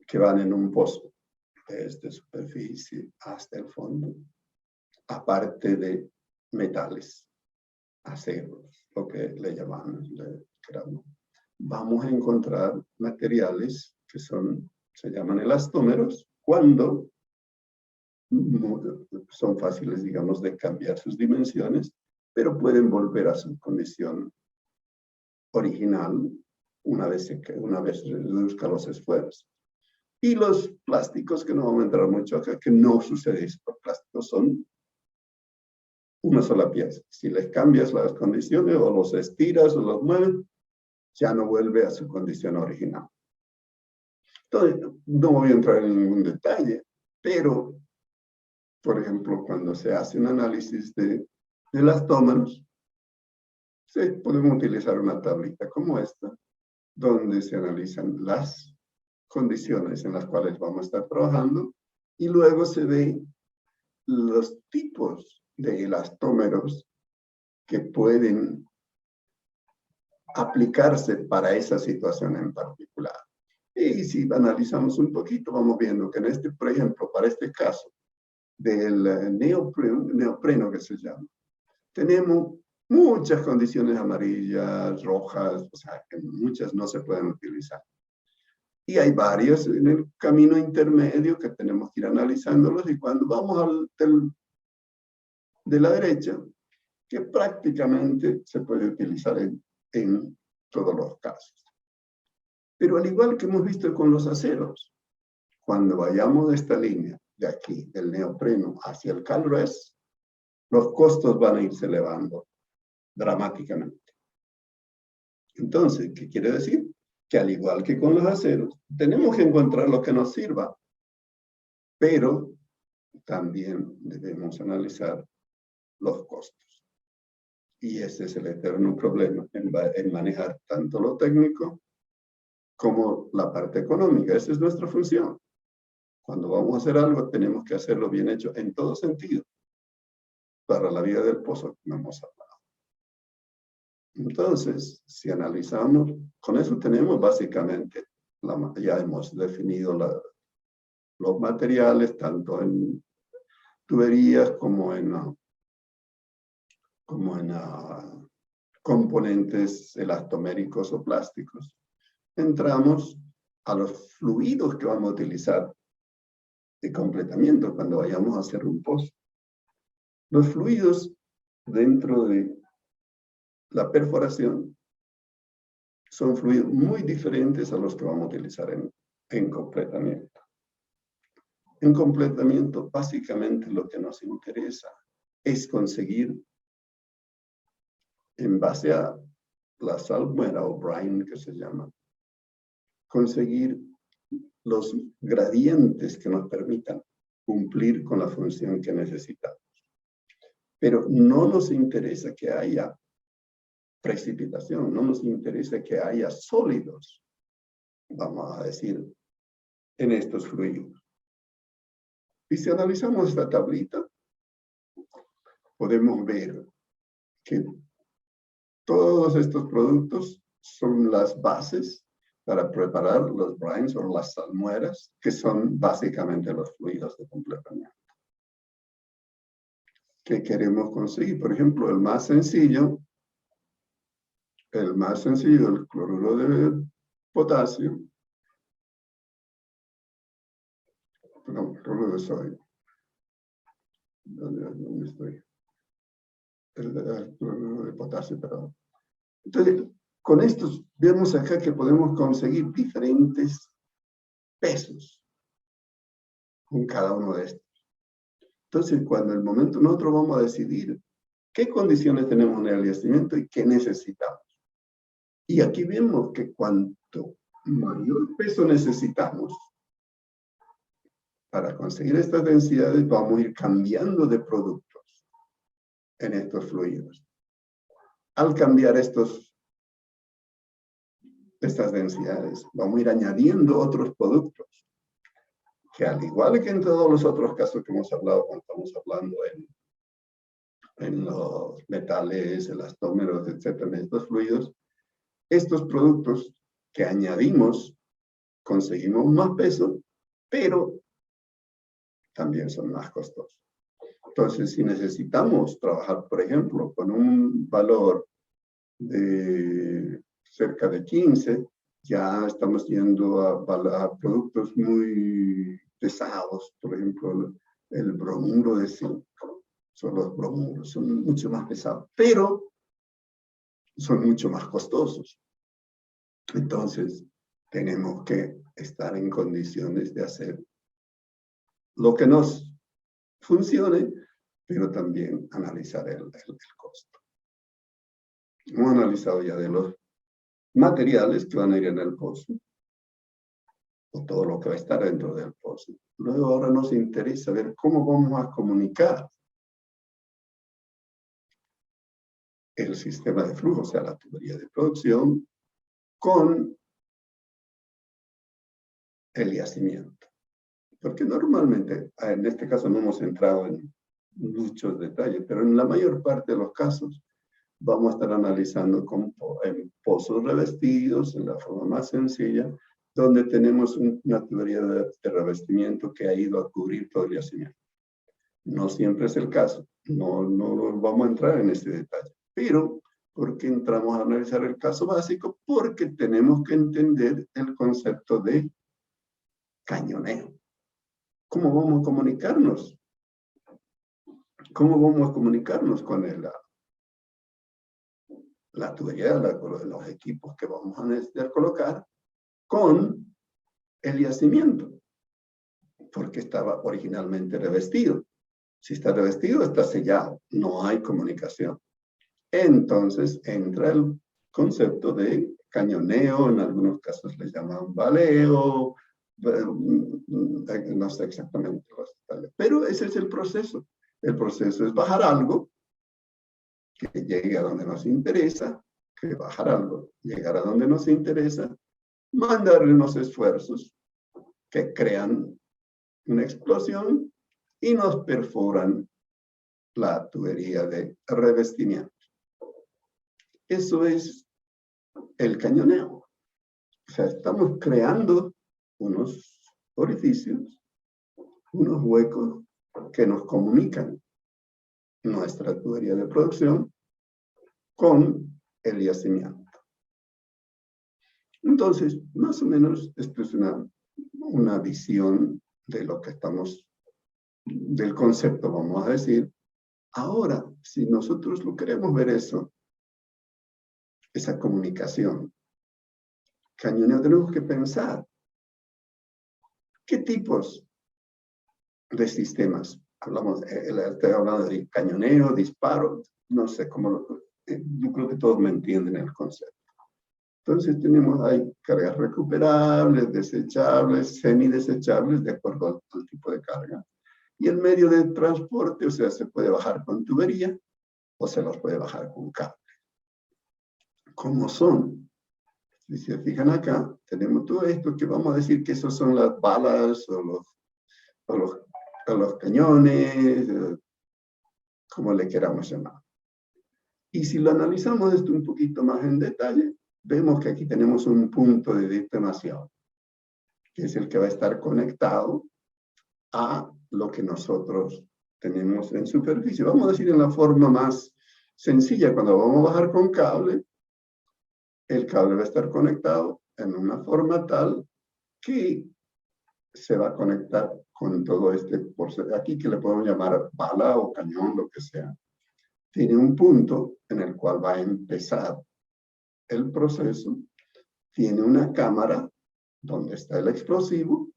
que van en un pozo, desde superficie hasta el fondo, aparte de metales, aceros, lo que le llamamos, vamos a encontrar materiales que se llaman elastómeros cuando son fáciles, digamos, de cambiar sus dimensiones, pero pueden volver a su condición original una vez reduzca los esfuerzos. Y los plásticos, que no vamos a entrar mucho acá, que no sucede eso. Los plásticos son una sola pieza. Si les cambias las condiciones o los estiras o los mueves, ya no vuelve a su condición original. Entonces, no voy a entrar en ningún detalle, pero, por ejemplo, cuando se hace un análisis de elastómeros, podemos utilizar una tablita como esta, donde se analizan las condiciones en las cuales vamos a estar trabajando y luego se ven los tipos de elastómeros que pueden aplicarse para esa situación en particular. Y si analizamos un poquito, vamos viendo que por ejemplo, para este caso del neopreno que se llama, tenemos muchas condiciones amarillas, rojas, o sea, que muchas no se pueden utilizar. Y hay varios en el camino intermedio que tenemos que ir analizándolos, y cuando vamos de la derecha, que prácticamente se puede utilizar en todos los casos. Pero al igual que hemos visto con los aceros, cuando vayamos de esta línea, de aquí, del neopreno hacia el calrés, los costos van a irse elevando dramáticamente. Entonces, ¿qué quiere decir? Que al igual que con los aceros, tenemos que encontrar lo que nos sirva, pero también debemos analizar los costos. Y ese es el eterno problema en manejar tanto lo técnico como la parte económica. Esa es nuestra función. Cuando vamos a hacer algo, tenemos que hacerlo bien hecho en todo sentido, para la vida del pozo que hemos hablado. Entonces, si analizamos, con eso tenemos básicamente, ya hemos definido los materiales, tanto en tuberías como en componentes elastoméricos o plásticos. Entramos a los fluidos que vamos a utilizar de completamiento cuando vayamos a hacer un pozo. Los fluidos dentro de la perforación son fluidos muy diferentes a los que vamos a utilizar en completamiento. En completamiento, básicamente lo que nos interesa es conseguir, en base a la salmuera o brine que se llama, conseguir los gradientes que nos permitan cumplir con la función que necesitamos. Pero no nos interesa que haya precipitación, no nos interesa que haya sólidos, vamos a decir, en estos fluidos. Y si analizamos esta tablita, podemos ver que todos estos productos son las bases para preparar los brines o las salmueras, que son básicamente los fluidos de completamiento. ¿Qué queremos conseguir? Por ejemplo, el más sencillo, el cloruro de potasio, no, cloruro de sodio. ¿Dónde estoy? El cloruro de potasio, perdón. Entonces, con estos vemos acá que podemos conseguir diferentes pesos con cada uno de estos. Entonces, cuando el momento nosotros vamos a decidir qué condiciones tenemos en el yacimiento y qué necesitamos. Y aquí vemos que cuanto mayor peso necesitamos para conseguir estas densidades, vamos a ir cambiando de productos en estos fluidos. Al cambiar estas densidades, vamos a ir añadiendo otros productos que, al igual que en todos los otros casos que hemos hablado, cuando estamos hablando en los metales, elastómeros, etcétera, en estos fluidos, estos productos que añadimos, conseguimos más peso, pero también son más costosos. Entonces, si necesitamos trabajar, por ejemplo, con un valor de cerca de 15, ya estamos yendo a productos muy pesados, por ejemplo, el bromuro de zinc. Los bromuros son mucho más pesados, pero son mucho más costosos. Entonces, tenemos que estar en condiciones de hacer lo que nos funcione, pero también analizar el costo. Hemos analizado ya de los materiales que van a ir en el pozo, o todo lo que va a estar dentro del pozo. Luego ahora nos interesa ver cómo vamos a comunicar el sistema de flujo, o sea, la tubería de producción, con el yacimiento. Porque normalmente, en este caso no hemos entrado en muchos detalles, pero en la mayor parte de los casos vamos a estar analizando en pozos revestidos, en la forma más sencilla, donde tenemos una tubería de revestimiento que ha ido a cubrir todo el yacimiento. No siempre es el caso, no vamos a entrar en este detalle. Pero, ¿por qué entramos a analizar el caso básico? Porque tenemos que entender el concepto de cañoneo. ¿Cómo vamos a comunicarnos? ¿Cómo vamos a comunicarnos con la tubería, los equipos que vamos a necesitar colocar con el yacimiento? Porque estaba originalmente revestido. Si está revestido, está sellado. No hay comunicación. Entonces entra el concepto de cañoneo, en algunos casos le llaman baleo, no sé exactamente los detalles, pero ese es el proceso. El proceso es bajar algo que llegue a donde nos interesa, que bajar algo, llegar a donde nos interesa, mandarle unos esfuerzos que crean una explosión y nos perforan la tubería de revestimiento. Eso es el cañoneo. O sea, estamos creando unos orificios, unos huecos que nos comunican nuestra tubería de producción con el yacimiento. Entonces, más o menos, esto es una visión de lo que estamos, del concepto, vamos a decir. Ahora, si nosotros lo queremos ver eso, esa comunicación, cañoneo, tenemos que pensar qué tipos de sistemas. Estoy hablando de cañoneo, disparo, no sé cómo, yo creo que todos me entienden el concepto. Entonces tenemos ahí cargas recuperables, desechables, semidesechables, de acuerdo al tipo de carga. Y el medio de transporte, o sea, se puede bajar con tubería o se los puede bajar con cable. ¿Cómo son? Si se fijan acá, tenemos todo esto que vamos a decir que esos son las balas o los cañones, como le queramos llamar. Y si lo analizamos esto un poquito más en detalle, vemos que aquí tenemos un punto de detonación, que es el que va a estar conectado a lo que nosotros tenemos en superficie. Vamos a decir en la forma más sencilla, cuando vamos a bajar con cable, el cable va a estar conectado en una forma tal que se va a conectar con todo aquí que le podemos llamar bala o cañón, lo que sea. Tiene un punto en el cual va a empezar el proceso, tiene una cámara donde está el explosivo,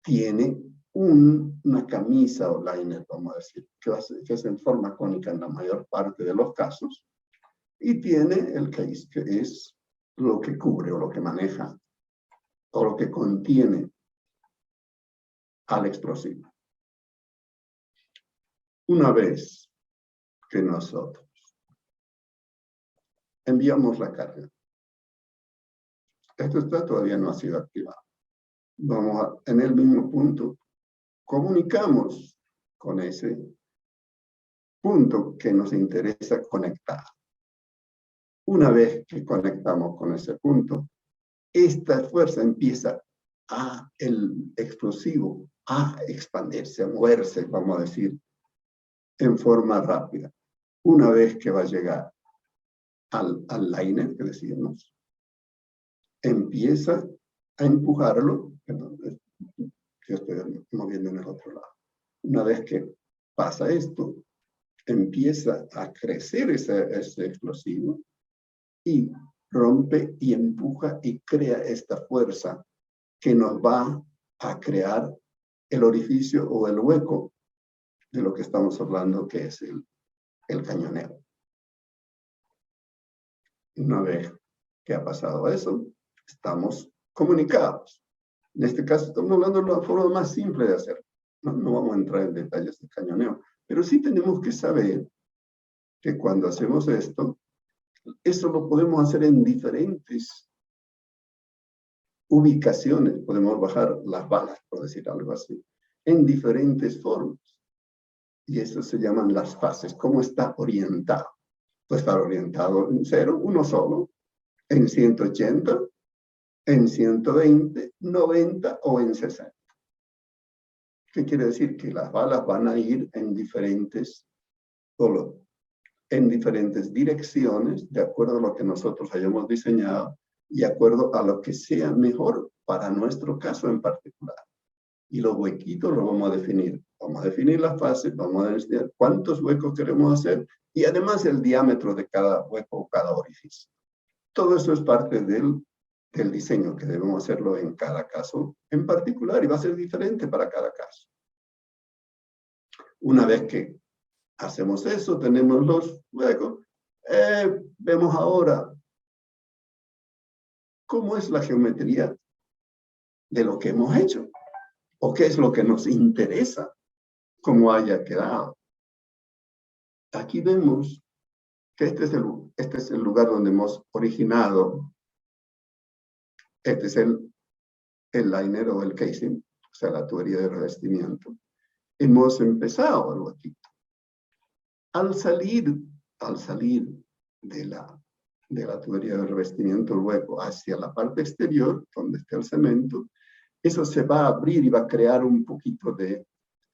tiene una camisa o liner, vamos a decir, que es en forma cónica en la mayor parte de los casos, y tiene el case, que es lo que cubre o lo que maneja o lo que contiene al explosivo. Una vez que nosotros enviamos la carga, esto todavía no ha sido activado. En el mismo punto, comunicamos con ese punto que nos interesa conectar. Una vez que conectamos con ese punto, esta fuerza empieza el explosivo a expandirse, a moverse, vamos a decir, en forma rápida. Una vez que va a llegar al liner que decíamos, empieza a empujarlo, entonces, yo estoy moviendo en el otro lado. Una vez que pasa esto, empieza a crecer ese explosivo y rompe y empuja y crea esta fuerza que nos va a crear el orificio o el hueco de lo que estamos hablando, que es el cañoneo. Una vez que ha pasado eso, estamos comunicados. En este caso estamos hablando de la forma más simple de hacerlo. No vamos a entrar en detalles de cañoneo, pero sí tenemos que saber que cuando hacemos esto, eso lo podemos hacer en diferentes ubicaciones. Podemos bajar las balas, por decir algo así, en diferentes formas. Y eso se llaman las fases. ¿Cómo está orientado? Puede estar orientado en 0, uno solo, en 180, en 120, 90 o en 60. ¿Qué quiere decir? Que las balas van a ir en diferentes direcciones, de acuerdo a lo que nosotros hayamos diseñado y de acuerdo a lo que sea mejor para nuestro caso en particular. Y los huequitos los vamos a definir. Vamos a definir las fases, vamos a decir cuántos huecos queremos hacer y además el diámetro de cada hueco o cada orificio. Todo eso es parte del diseño, que debemos hacerlo en cada caso en particular y va a ser diferente para cada caso. Una vez que hacemos eso, tenemos los huecos, vemos ahora cómo es la geometría de lo que hemos hecho, o qué es lo que nos interesa, cómo haya quedado. Aquí vemos que este es el lugar donde hemos originado, este es el liner o el casing, o sea, la tubería de revestimiento. Hemos empezado algo aquí. Al salir de la tubería de revestimiento luego hacia la parte exterior, donde está el cemento, eso se va a abrir y va a crear un poquito de,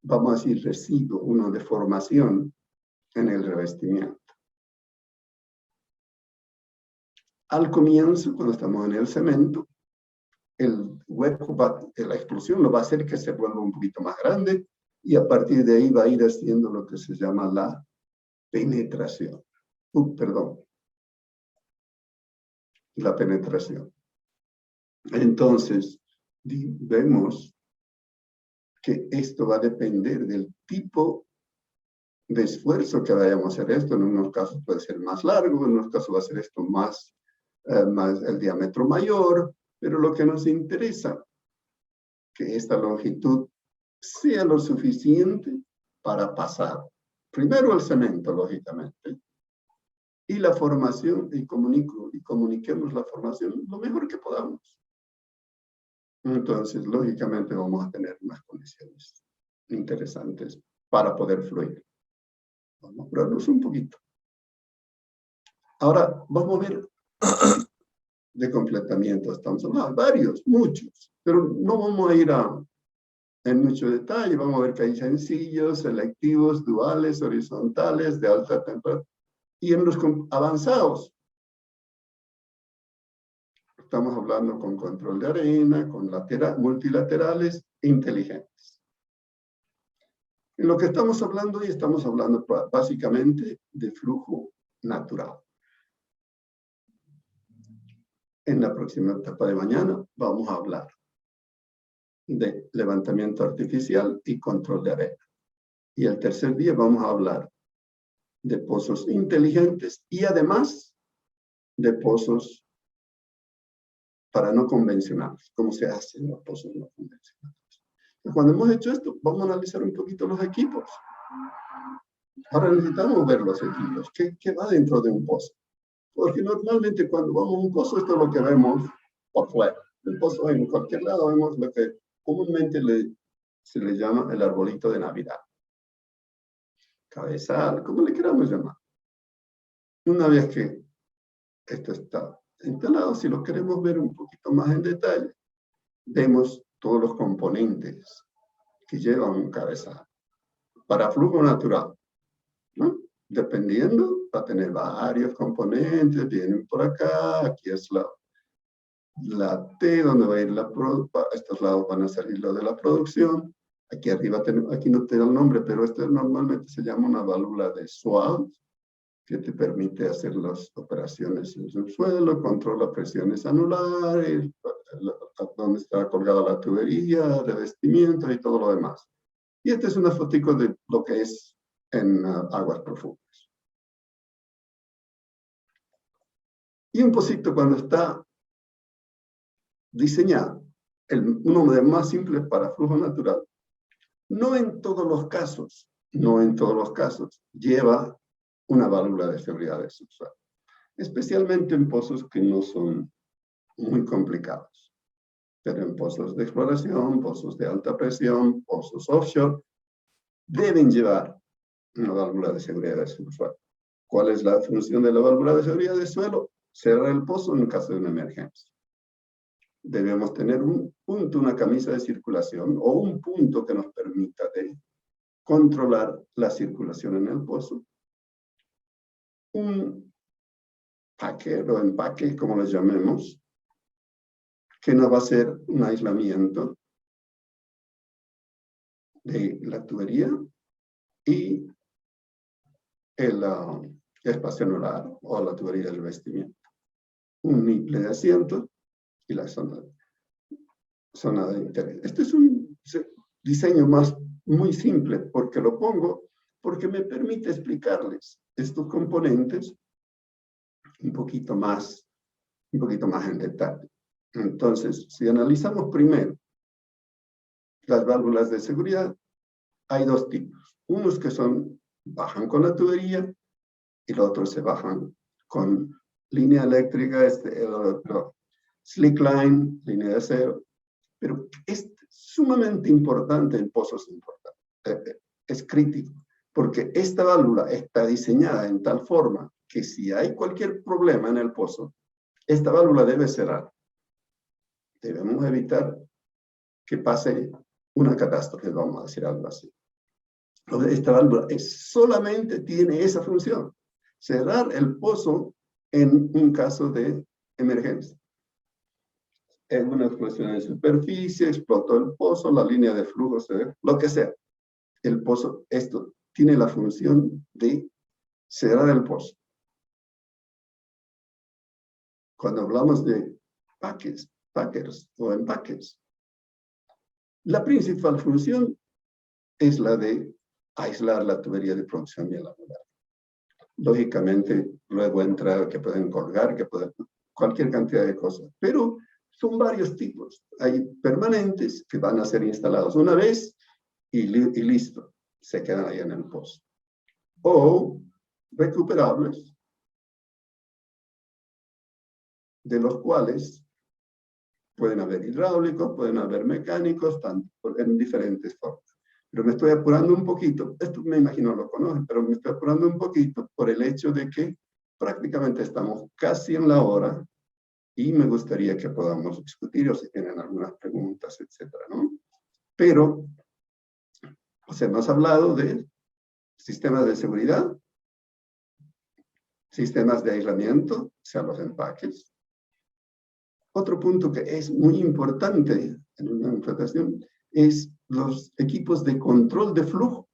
vamos a decir, residuo, una deformación en el revestimiento. Al comienzo, cuando estamos en el cemento, el hueco, la explosión lo va a hacer que se vuelva un poquito más grande y a partir de ahí va a ir haciendo lo que se llama la penetración. Perdón. La penetración. Entonces, vemos que esto va a depender del tipo de esfuerzo que vayamos a hacer esto. En unos casos puede ser más largo, en unos casos va a ser esto más el diámetro mayor, pero lo que nos interesa que esta longitud sea lo suficiente para pasar primero el cemento, lógicamente, y la formación, y comuniquemos la formación lo mejor que podamos. Entonces, lógicamente, vamos a tener unas condiciones interesantes para poder fluir. Vamos a apurarnos un poquito. Ahora, vamos a ver de completamiento. Estamos hablando varios, muchos, pero no vamos a ir en mucho detalle. Vamos a ver que hay sencillos, selectivos, duales, horizontales, de alta temperatura. Y en los avanzados, estamos hablando con control de arena, con multilaterales inteligentes. En lo que estamos hablando hoy, estamos hablando básicamente de flujo natural. En la próxima etapa de mañana vamos a hablar de levantamiento artificial y control de arena. Y el tercer día vamos a hablar de pozos inteligentes y además de pozos para no convencionales, cómo se hacen los pozos no convencionales. Y cuando hemos hecho esto, vamos a analizar un poquito los equipos. Ahora necesitamos ver los equipos. ¿Qué va dentro de un pozo? Porque normalmente cuando vamos a un pozo, esto es lo que vemos por fuera. El pozo en cualquier lado vemos lo que comúnmente se le llama el arbolito de Navidad. Cabezal, como le queramos llamar. Una vez que esto está instalado, si lo queremos ver un poquito más en detalle, vemos todos los componentes que llevan un cabezal. Para flujo natural, ¿no? Dependiendo, va a tener varios componentes, vienen por acá, aquí es la T, donde va a ir estos lados van a salir lo de la producción, aquí arriba, aquí no te da el nombre, pero esto normalmente se llama una válvula de Schwab, que te permite hacer las operaciones en el suelo, controla presiones anulares, donde está colgada la tubería, revestimiento y todo lo demás. Y esta es una fotico de lo que es en aguas profundas. Y un pocito cuando está diseñado, uno de los más simples para flujo natural, no en todos los casos, lleva una válvula de seguridad de subsuelo, especialmente en pozos que no son muy complicados. Pero en pozos de exploración, pozos de alta presión, pozos offshore, deben llevar una válvula de seguridad de subsuelo. ¿Cuál es la función de la válvula de seguridad de suelo? Cerrar el pozo en caso de una emergencia. Debemos tener un punto, una camisa de circulación o un punto que nos permita de controlar la circulación en el pozo. Un packer o empaque, como lo llamemos, que nos va a hacer un aislamiento de la tubería y el espacio anular o la tubería de revestimiento. Un niple de asiento y la zona de interés. Este es un diseño muy simple porque lo pongo porque me permite explicarles estos componentes un poquito más en detalle. Entonces, si analizamos primero las válvulas de seguridad, hay dos tipos. Unos que bajan con la tubería y los otros se bajan con línea eléctrica, slick line, línea de acero. Pero es sumamente importante en pozos importantes. Es crítico, porque esta válvula está diseñada en tal forma que si hay cualquier problema en el pozo, esta válvula debe cerrar. Debemos evitar que pase una catástrofe, vamos a decir algo así. Esta válvula solamente tiene esa función, cerrar el pozo en un caso de emergencia. En una explosión de superficie, explotó el pozo, la línea de flujo, lo que sea. El pozo, esto tiene la función de cerrar el pozo. Cuando hablamos de packers o empaques, la principal función es la de aislar la tubería de producción biolaboral. Lógicamente, luego entra que pueden colgar, que pueden cualquier cantidad de cosas, pero son varios tipos. Hay permanentes que van a ser instalados una vez y listo, se quedan ahí en el pozo. O recuperables, de los cuales pueden haber hidráulicos, pueden haber mecánicos, en diferentes formas. Pero me estoy apurando un poquito, esto me imagino lo conocen, pero me estoy apurando un poquito por el hecho de que prácticamente estamos casi en la hora y me gustaría que podamos discutir o si tienen algunas preguntas, etcétera, ¿no? Pero, hemos hablado de sistemas de seguridad, sistemas de aislamiento, o sea, los empaques. Otro punto que es muy importante en una implantación es los equipos de control de flujo.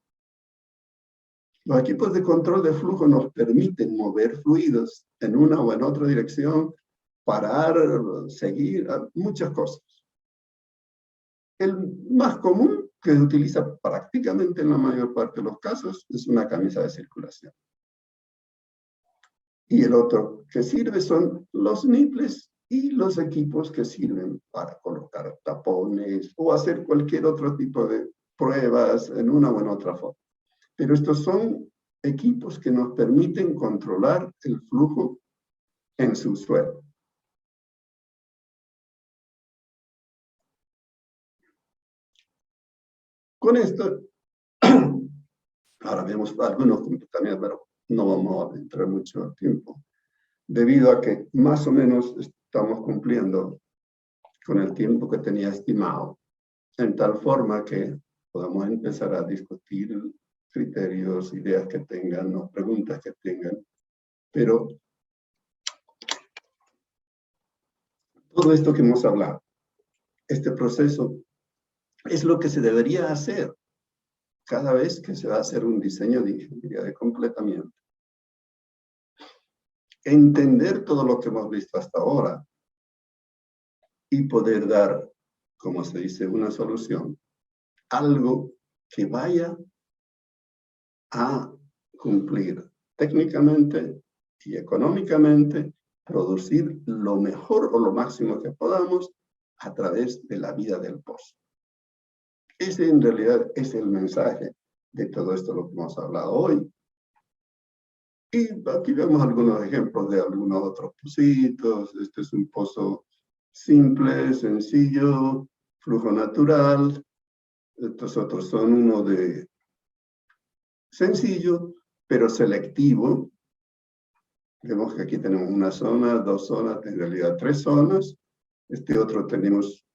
Los equipos de control de flujo nos permiten mover fluidos en una o en otra dirección, parar, seguir, muchas cosas. El más común, que se utiliza prácticamente en la mayor parte de los casos, es una camisa de circulación. Y el otro que sirve son los nipples y los equipos que sirven para colocar tapones o hacer cualquier otro tipo de pruebas en una o en otra forma. Pero estos son equipos que nos permiten controlar el flujo en su suelo. Con esto, ahora vemos algunos comportamientos, pero no vamos a entrar mucho tiempo, debido a que más o menos estamos cumpliendo con el tiempo que tenía estimado, en tal forma que podamos empezar a discutir criterios, ideas que tengan, o preguntas que tengan. Pero todo esto que hemos hablado, este proceso, es lo que se debería hacer cada vez que se va a hacer un diseño de ingeniería de completamiento. Entender todo lo que hemos visto hasta ahora y poder dar, como se dice, una solución, algo que vaya a cumplir técnicamente y económicamente, producir lo mejor o lo máximo que podamos a través de la vida del pozo. Ese en realidad es el mensaje de todo esto lo que hemos hablado hoy. Y aquí vemos algunos ejemplos de algunos otros pocitos. Este es un pozo simple, sencillo, flujo natural. Estos otros son uno de sencillo, pero selectivo. Vemos que aquí tenemos una zona, dos zonas, en realidad tres zonas. Este otro tenemos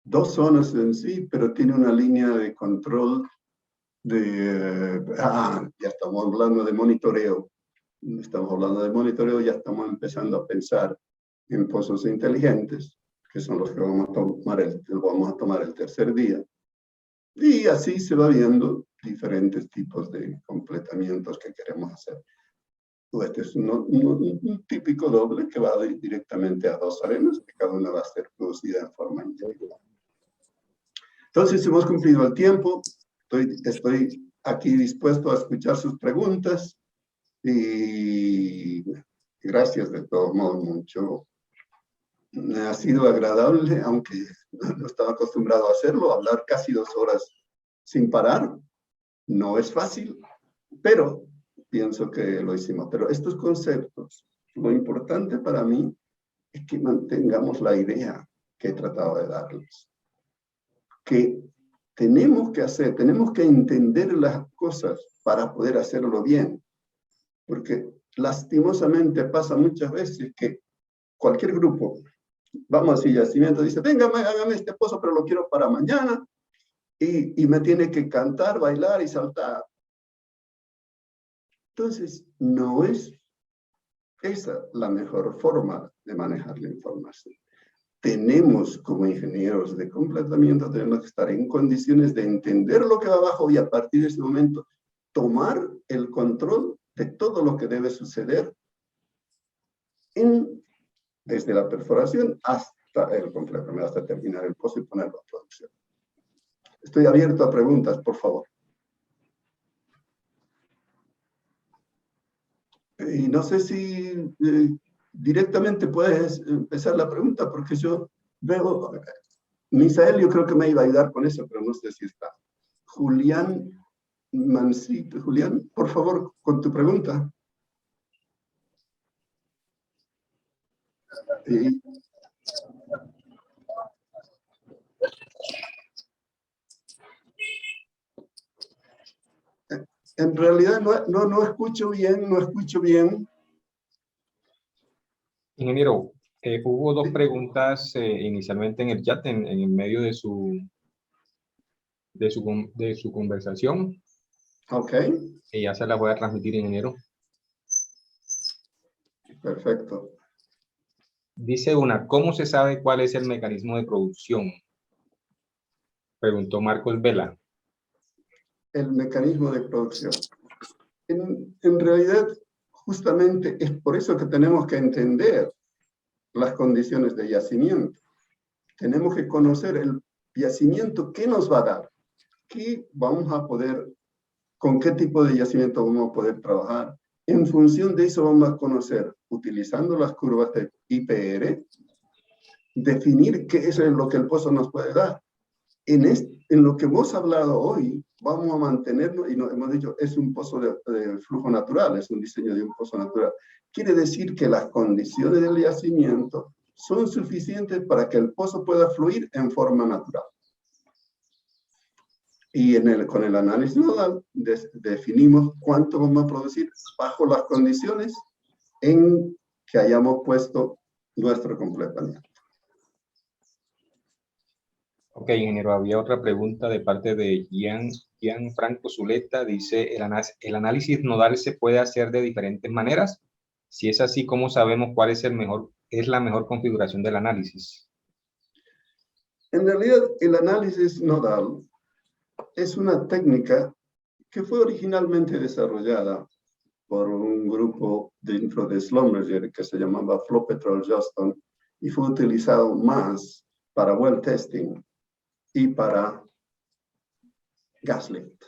dos zonas en sí, pero tiene una línea de control ya estamos hablando de monitoreo. Estamos hablando de monitoreo, ya estamos empezando a pensar en pozos inteligentes, que son los que vamos a tomar el tercer día. Y así se va viendo diferentes tipos de completamientos que queremos hacer. Este es un típico doble que va directamente a dos arenas, que cada una va a ser producida en forma individual. Entonces, hemos cumplido el tiempo. Estoy aquí dispuesto a escuchar sus preguntas y gracias de todos modos mucho Me ha sido agradable, aunque no estaba acostumbrado a hacerlo, hablar casi 2 horas sin parar. No es fácil, pero pienso que lo hicimos. Pero estos conceptos, lo importante para mí es que mantengamos la idea que he tratado de darles. Que tenemos que hacer, tenemos que entender las cosas para poder hacerlo bien. Porque lastimosamente pasa muchas veces que cualquier grupo, vamos a yacimiento, dice, venga, hágame este pozo, pero lo quiero para mañana, y me tiene que cantar, bailar y saltar. Entonces, no es esa la mejor forma de manejar la información. Tenemos, como ingenieros de completamiento, tenemos que estar en condiciones de entender lo que va abajo y a partir de ese momento tomar el control de todo lo que debe suceder desde la perforación hasta el completamiento, hasta terminar el pozo y ponerlo a producción. Estoy abierto a preguntas, por favor. Y no sé si directamente puedes empezar la pregunta, porque yo veo, Misael yo creo que me iba a ayudar con eso, pero no sé si está. Julián Mancito, Julián, por favor, con tu pregunta. En realidad no escucho bien, no escucho bien. Ingeniero, hubo dos preguntas inicialmente en el chat, en el medio de su conversación. Ok. Y ya se las voy a transmitir, ingeniero. Perfecto. Dice una, ¿cómo se sabe cuál es el mecanismo de producción? Preguntó Marcos Vela. El mecanismo de producción. En realidad, justamente es por eso que tenemos que entender las condiciones de yacimiento. Tenemos que conocer el yacimiento, ¿qué nos va a dar? ¿Qué vamos a poder, con qué tipo de yacimiento vamos a poder trabajar? En función de eso vamos a conocer, utilizando las curvas de IPR, definir qué es lo que el pozo nos puede dar. En lo que hemos hablado hoy, vamos a mantenernos, y nos hemos dicho, es un pozo de flujo natural, es un diseño de un pozo natural. Quiere decir que las condiciones del yacimiento son suficientes para que el pozo pueda fluir en forma natural. Y con el análisis nodal definimos cuánto vamos a producir bajo las condiciones en que hayamos puesto nuestro completamiento. Ok, ingeniero, había otra pregunta de parte de Gian Franco Zuleta. Dice, ¿el análisis nodal se puede hacer de diferentes maneras? Si es así, ¿cómo sabemos cuál es la mejor configuración del análisis? En realidad, el análisis nodal es una técnica que fue originalmente desarrollada por un grupo dentro de Schlumberger que se llamaba Flow Petrol Juston y fue utilizado más para well testing y para gas lift.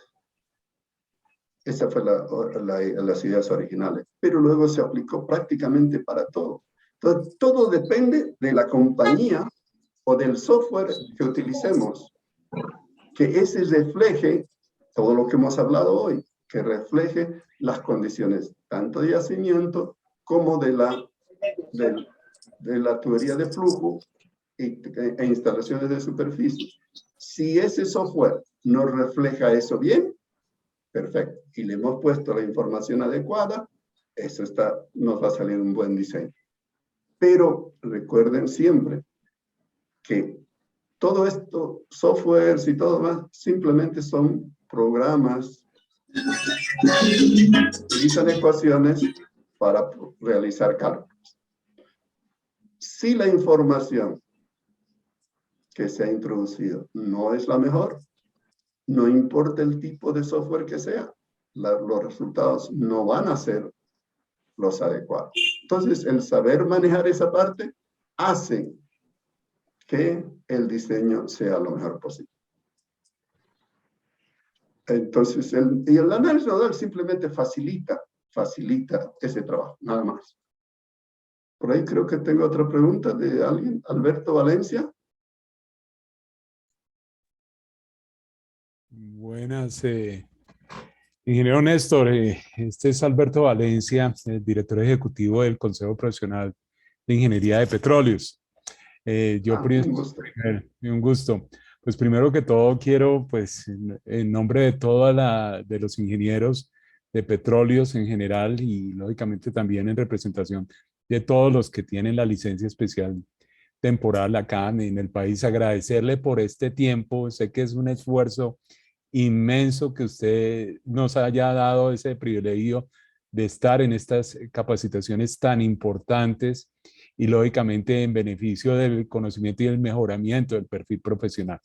Esa fue las ideas originales, pero luego se aplicó prácticamente para todo. Entonces, todo depende de la compañía o del software que utilicemos, que ese refleje todo lo que hemos hablado hoy, que refleje las condiciones tanto de yacimiento como de la tubería de flujo e instalaciones de superficie. Si ese software nos refleja eso bien, perfecto. Y le hemos puesto la información adecuada, eso nos va a salir un buen diseño. Pero recuerden siempre que todo esto, softwares y todo más, simplemente son programas que utilizan ecuaciones para realizar cálculos. Si la información que se ha introducido no es la mejor, no importa el tipo de software que sea, los resultados no van a ser los adecuados. Entonces, el saber manejar esa parte hace que el diseño sea lo mejor posible. Entonces, el análisis nodal simplemente facilita ese trabajo, nada más. Por ahí creo que tengo otra pregunta de alguien. Alberto Valencia. Buenas, ingeniero Néstor. Este es Alberto Valencia, el director ejecutivo del Consejo Profesional de Ingeniería de Petróleos. Un gusto. Un gusto. Pues primero que todo quiero, pues en nombre de de los ingenieros de petróleos en general y lógicamente también en representación de todos los que tienen la licencia especial temporal acá en el país, agradecerle por este tiempo. Sé que es un esfuerzo inmenso que usted nos haya dado ese privilegio de estar en estas capacitaciones tan importantes y lógicamente en beneficio del conocimiento y el mejoramiento del perfil profesional.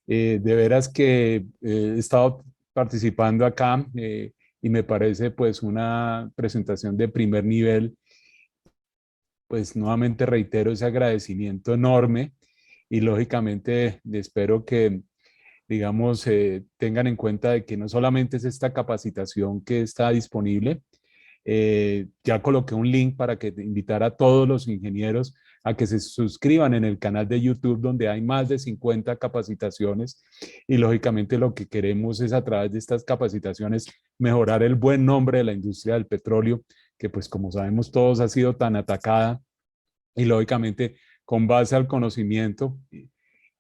De veras que he estado participando acá y me parece pues una presentación de primer nivel. Pues nuevamente reitero ese agradecimiento enorme y lógicamente espero que digamos, tengan en cuenta de que no solamente es esta capacitación que está disponible, ya coloqué un link para que invitar a todos los ingenieros a que se suscriban en el canal de YouTube donde hay más de 50 capacitaciones y lógicamente lo que queremos es a través de estas capacitaciones mejorar el buen nombre de la industria del petróleo, que pues como sabemos todos ha sido tan atacada y lógicamente con base al conocimiento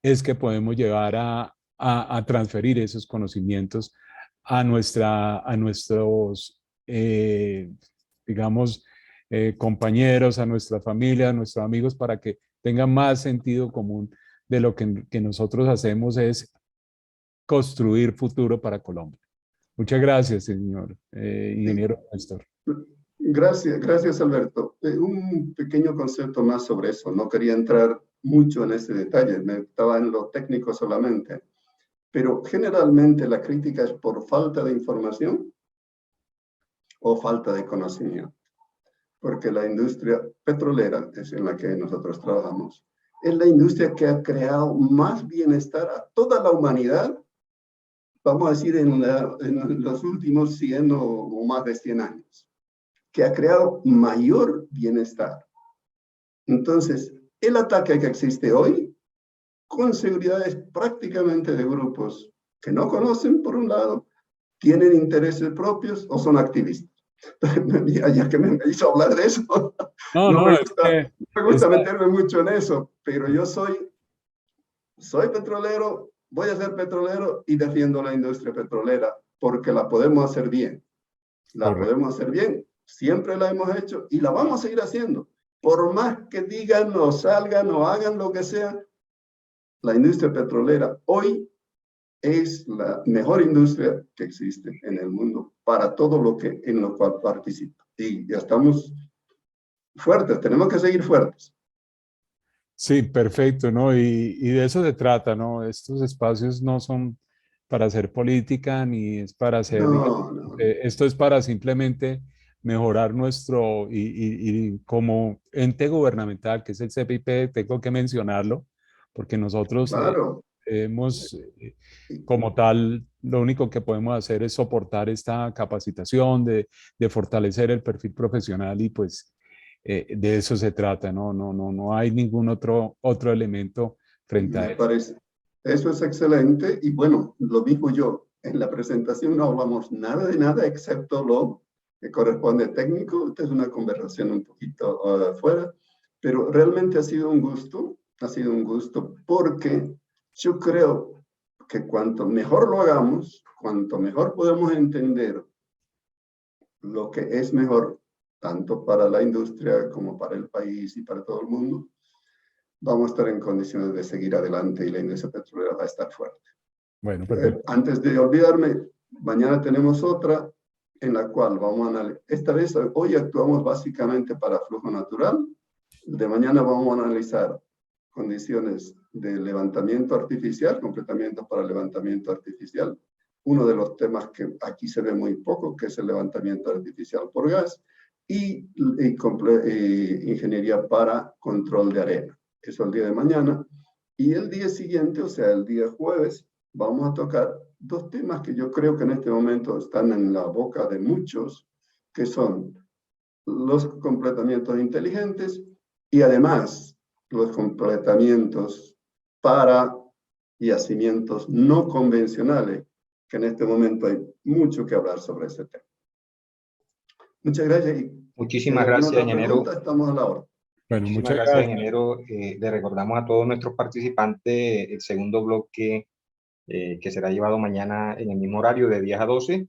es que podemos llevar a transferir esos conocimientos a nuestros, digamos, compañeros, a nuestra familia, a nuestros amigos, para que tengan más sentido común de lo que nosotros hacemos es construir futuro para Colombia. Muchas gracias, señor Sí. ingeniero Néstor. Gracias Alberto. Un pequeño concepto más sobre eso. No quería entrar mucho en ese detalle, me estaba en lo técnico solamente. Pero generalmente la crítica es por falta de información o falta de conocimiento. Porque la industria petrolera, es en la que nosotros trabajamos, es la industria que ha creado más bienestar a toda la humanidad, vamos a decir, en los últimos 100 o más de 100 años, que ha creado mayor bienestar. Entonces, el ataque que existe hoy, con seguridad, es prácticamente de grupos que no conocen, por un lado, tienen intereses propios o son activistas. Ya que me hizo hablar de eso, no me gusta meterme mucho en eso, pero yo soy petrolero, voy a ser petrolero y defiendo la industria petrolera porque la podemos hacer bien. La podemos hacer bien, siempre la hemos hecho y la vamos a seguir haciendo. Por más que digan o salgan o hagan lo que sea, la industria petrolera hoy es la mejor industria que existe en el mundo para todo lo que en lo cual participa. Y ya estamos fuertes, tenemos que seguir fuertes. Sí, perfecto, ¿no? Y de eso se trata, ¿no? Estos espacios no son para hacer política ni es para hacer, digamos, esto es para simplemente mejorar y como ente gubernamental, que es el CPIP, tengo que mencionarlo, porque nosotros Claro. hemos, como tal, lo único que podemos hacer es soportar esta capacitación, de fortalecer el perfil profesional y pues de eso se trata, no hay ningún otro elemento frente a Me eso. parece. Eso es excelente y bueno, lo mismo yo. En la presentación no hablamos nada de nada excepto lo que corresponde técnico. Esta es una conversación un poquito afuera, pero realmente ha sido un gusto porque yo creo que cuanto mejor lo hagamos, cuanto mejor podemos entender lo que es mejor, tanto para la industria como para el país y para todo el mundo, vamos a estar en condiciones de seguir adelante y la industria petrolera va a estar fuerte. Bueno, perfecto. Antes de olvidarme, mañana tenemos otra en la cual vamos a analizar. Esta vez, hoy actuamos básicamente para flujo natural. De mañana vamos a analizar condiciones de levantamiento artificial, completamientos para levantamiento artificial. Uno de los temas que aquí se ve muy poco, que es el levantamiento artificial por gas, y ingeniería para control de arena. Eso el día de mañana. Y el día siguiente, o sea, el día jueves, vamos a tocar dos temas que yo creo que en este momento están en la boca de muchos, que son los completamientos inteligentes y además los completamientos para yacimientos no convencionales, que en este momento hay mucho que hablar sobre ese tema. Muchas gracias. Muchísimas gracias, ingeniero. Estamos a la hora. Bueno, Muchas gracias, ingeniero. Le recordamos a todos nuestros participantes el segundo bloque que será llevado mañana en el mismo horario de 10 a 12.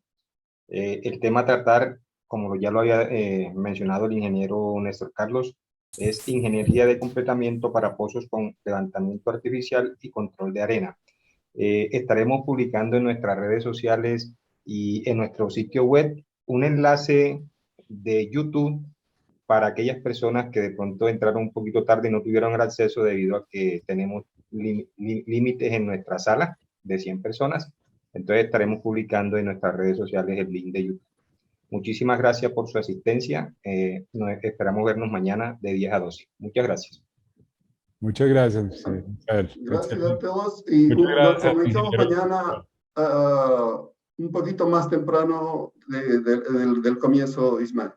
El tema a tratar, como ya lo había mencionado el ingeniero Néstor Carlos, es ingeniería de completamiento para pozos con levantamiento artificial y control de arena. Estaremos publicando en nuestras redes sociales y en nuestro sitio web un enlace de YouTube para aquellas personas que de pronto entraron un poquito tarde y no tuvieron el acceso debido a que tenemos límites en nuestra sala de 100 personas. Entonces estaremos publicando en nuestras redes sociales el link de YouTube. Muchísimas gracias por su asistencia. Esperamos vernos mañana de 10 a 12. Muchas gracias. Muchas gracias. Gracias a todos y lo comenzamos mañana un poquito más temprano del comienzo, Ismael.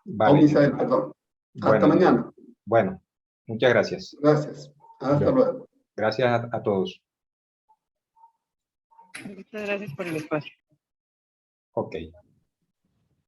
Vale. Misael, perdón. Hasta mañana. Bueno, muchas gracias. Gracias. Hasta luego. Gracias a todos. Muchas gracias por el espacio. Ok.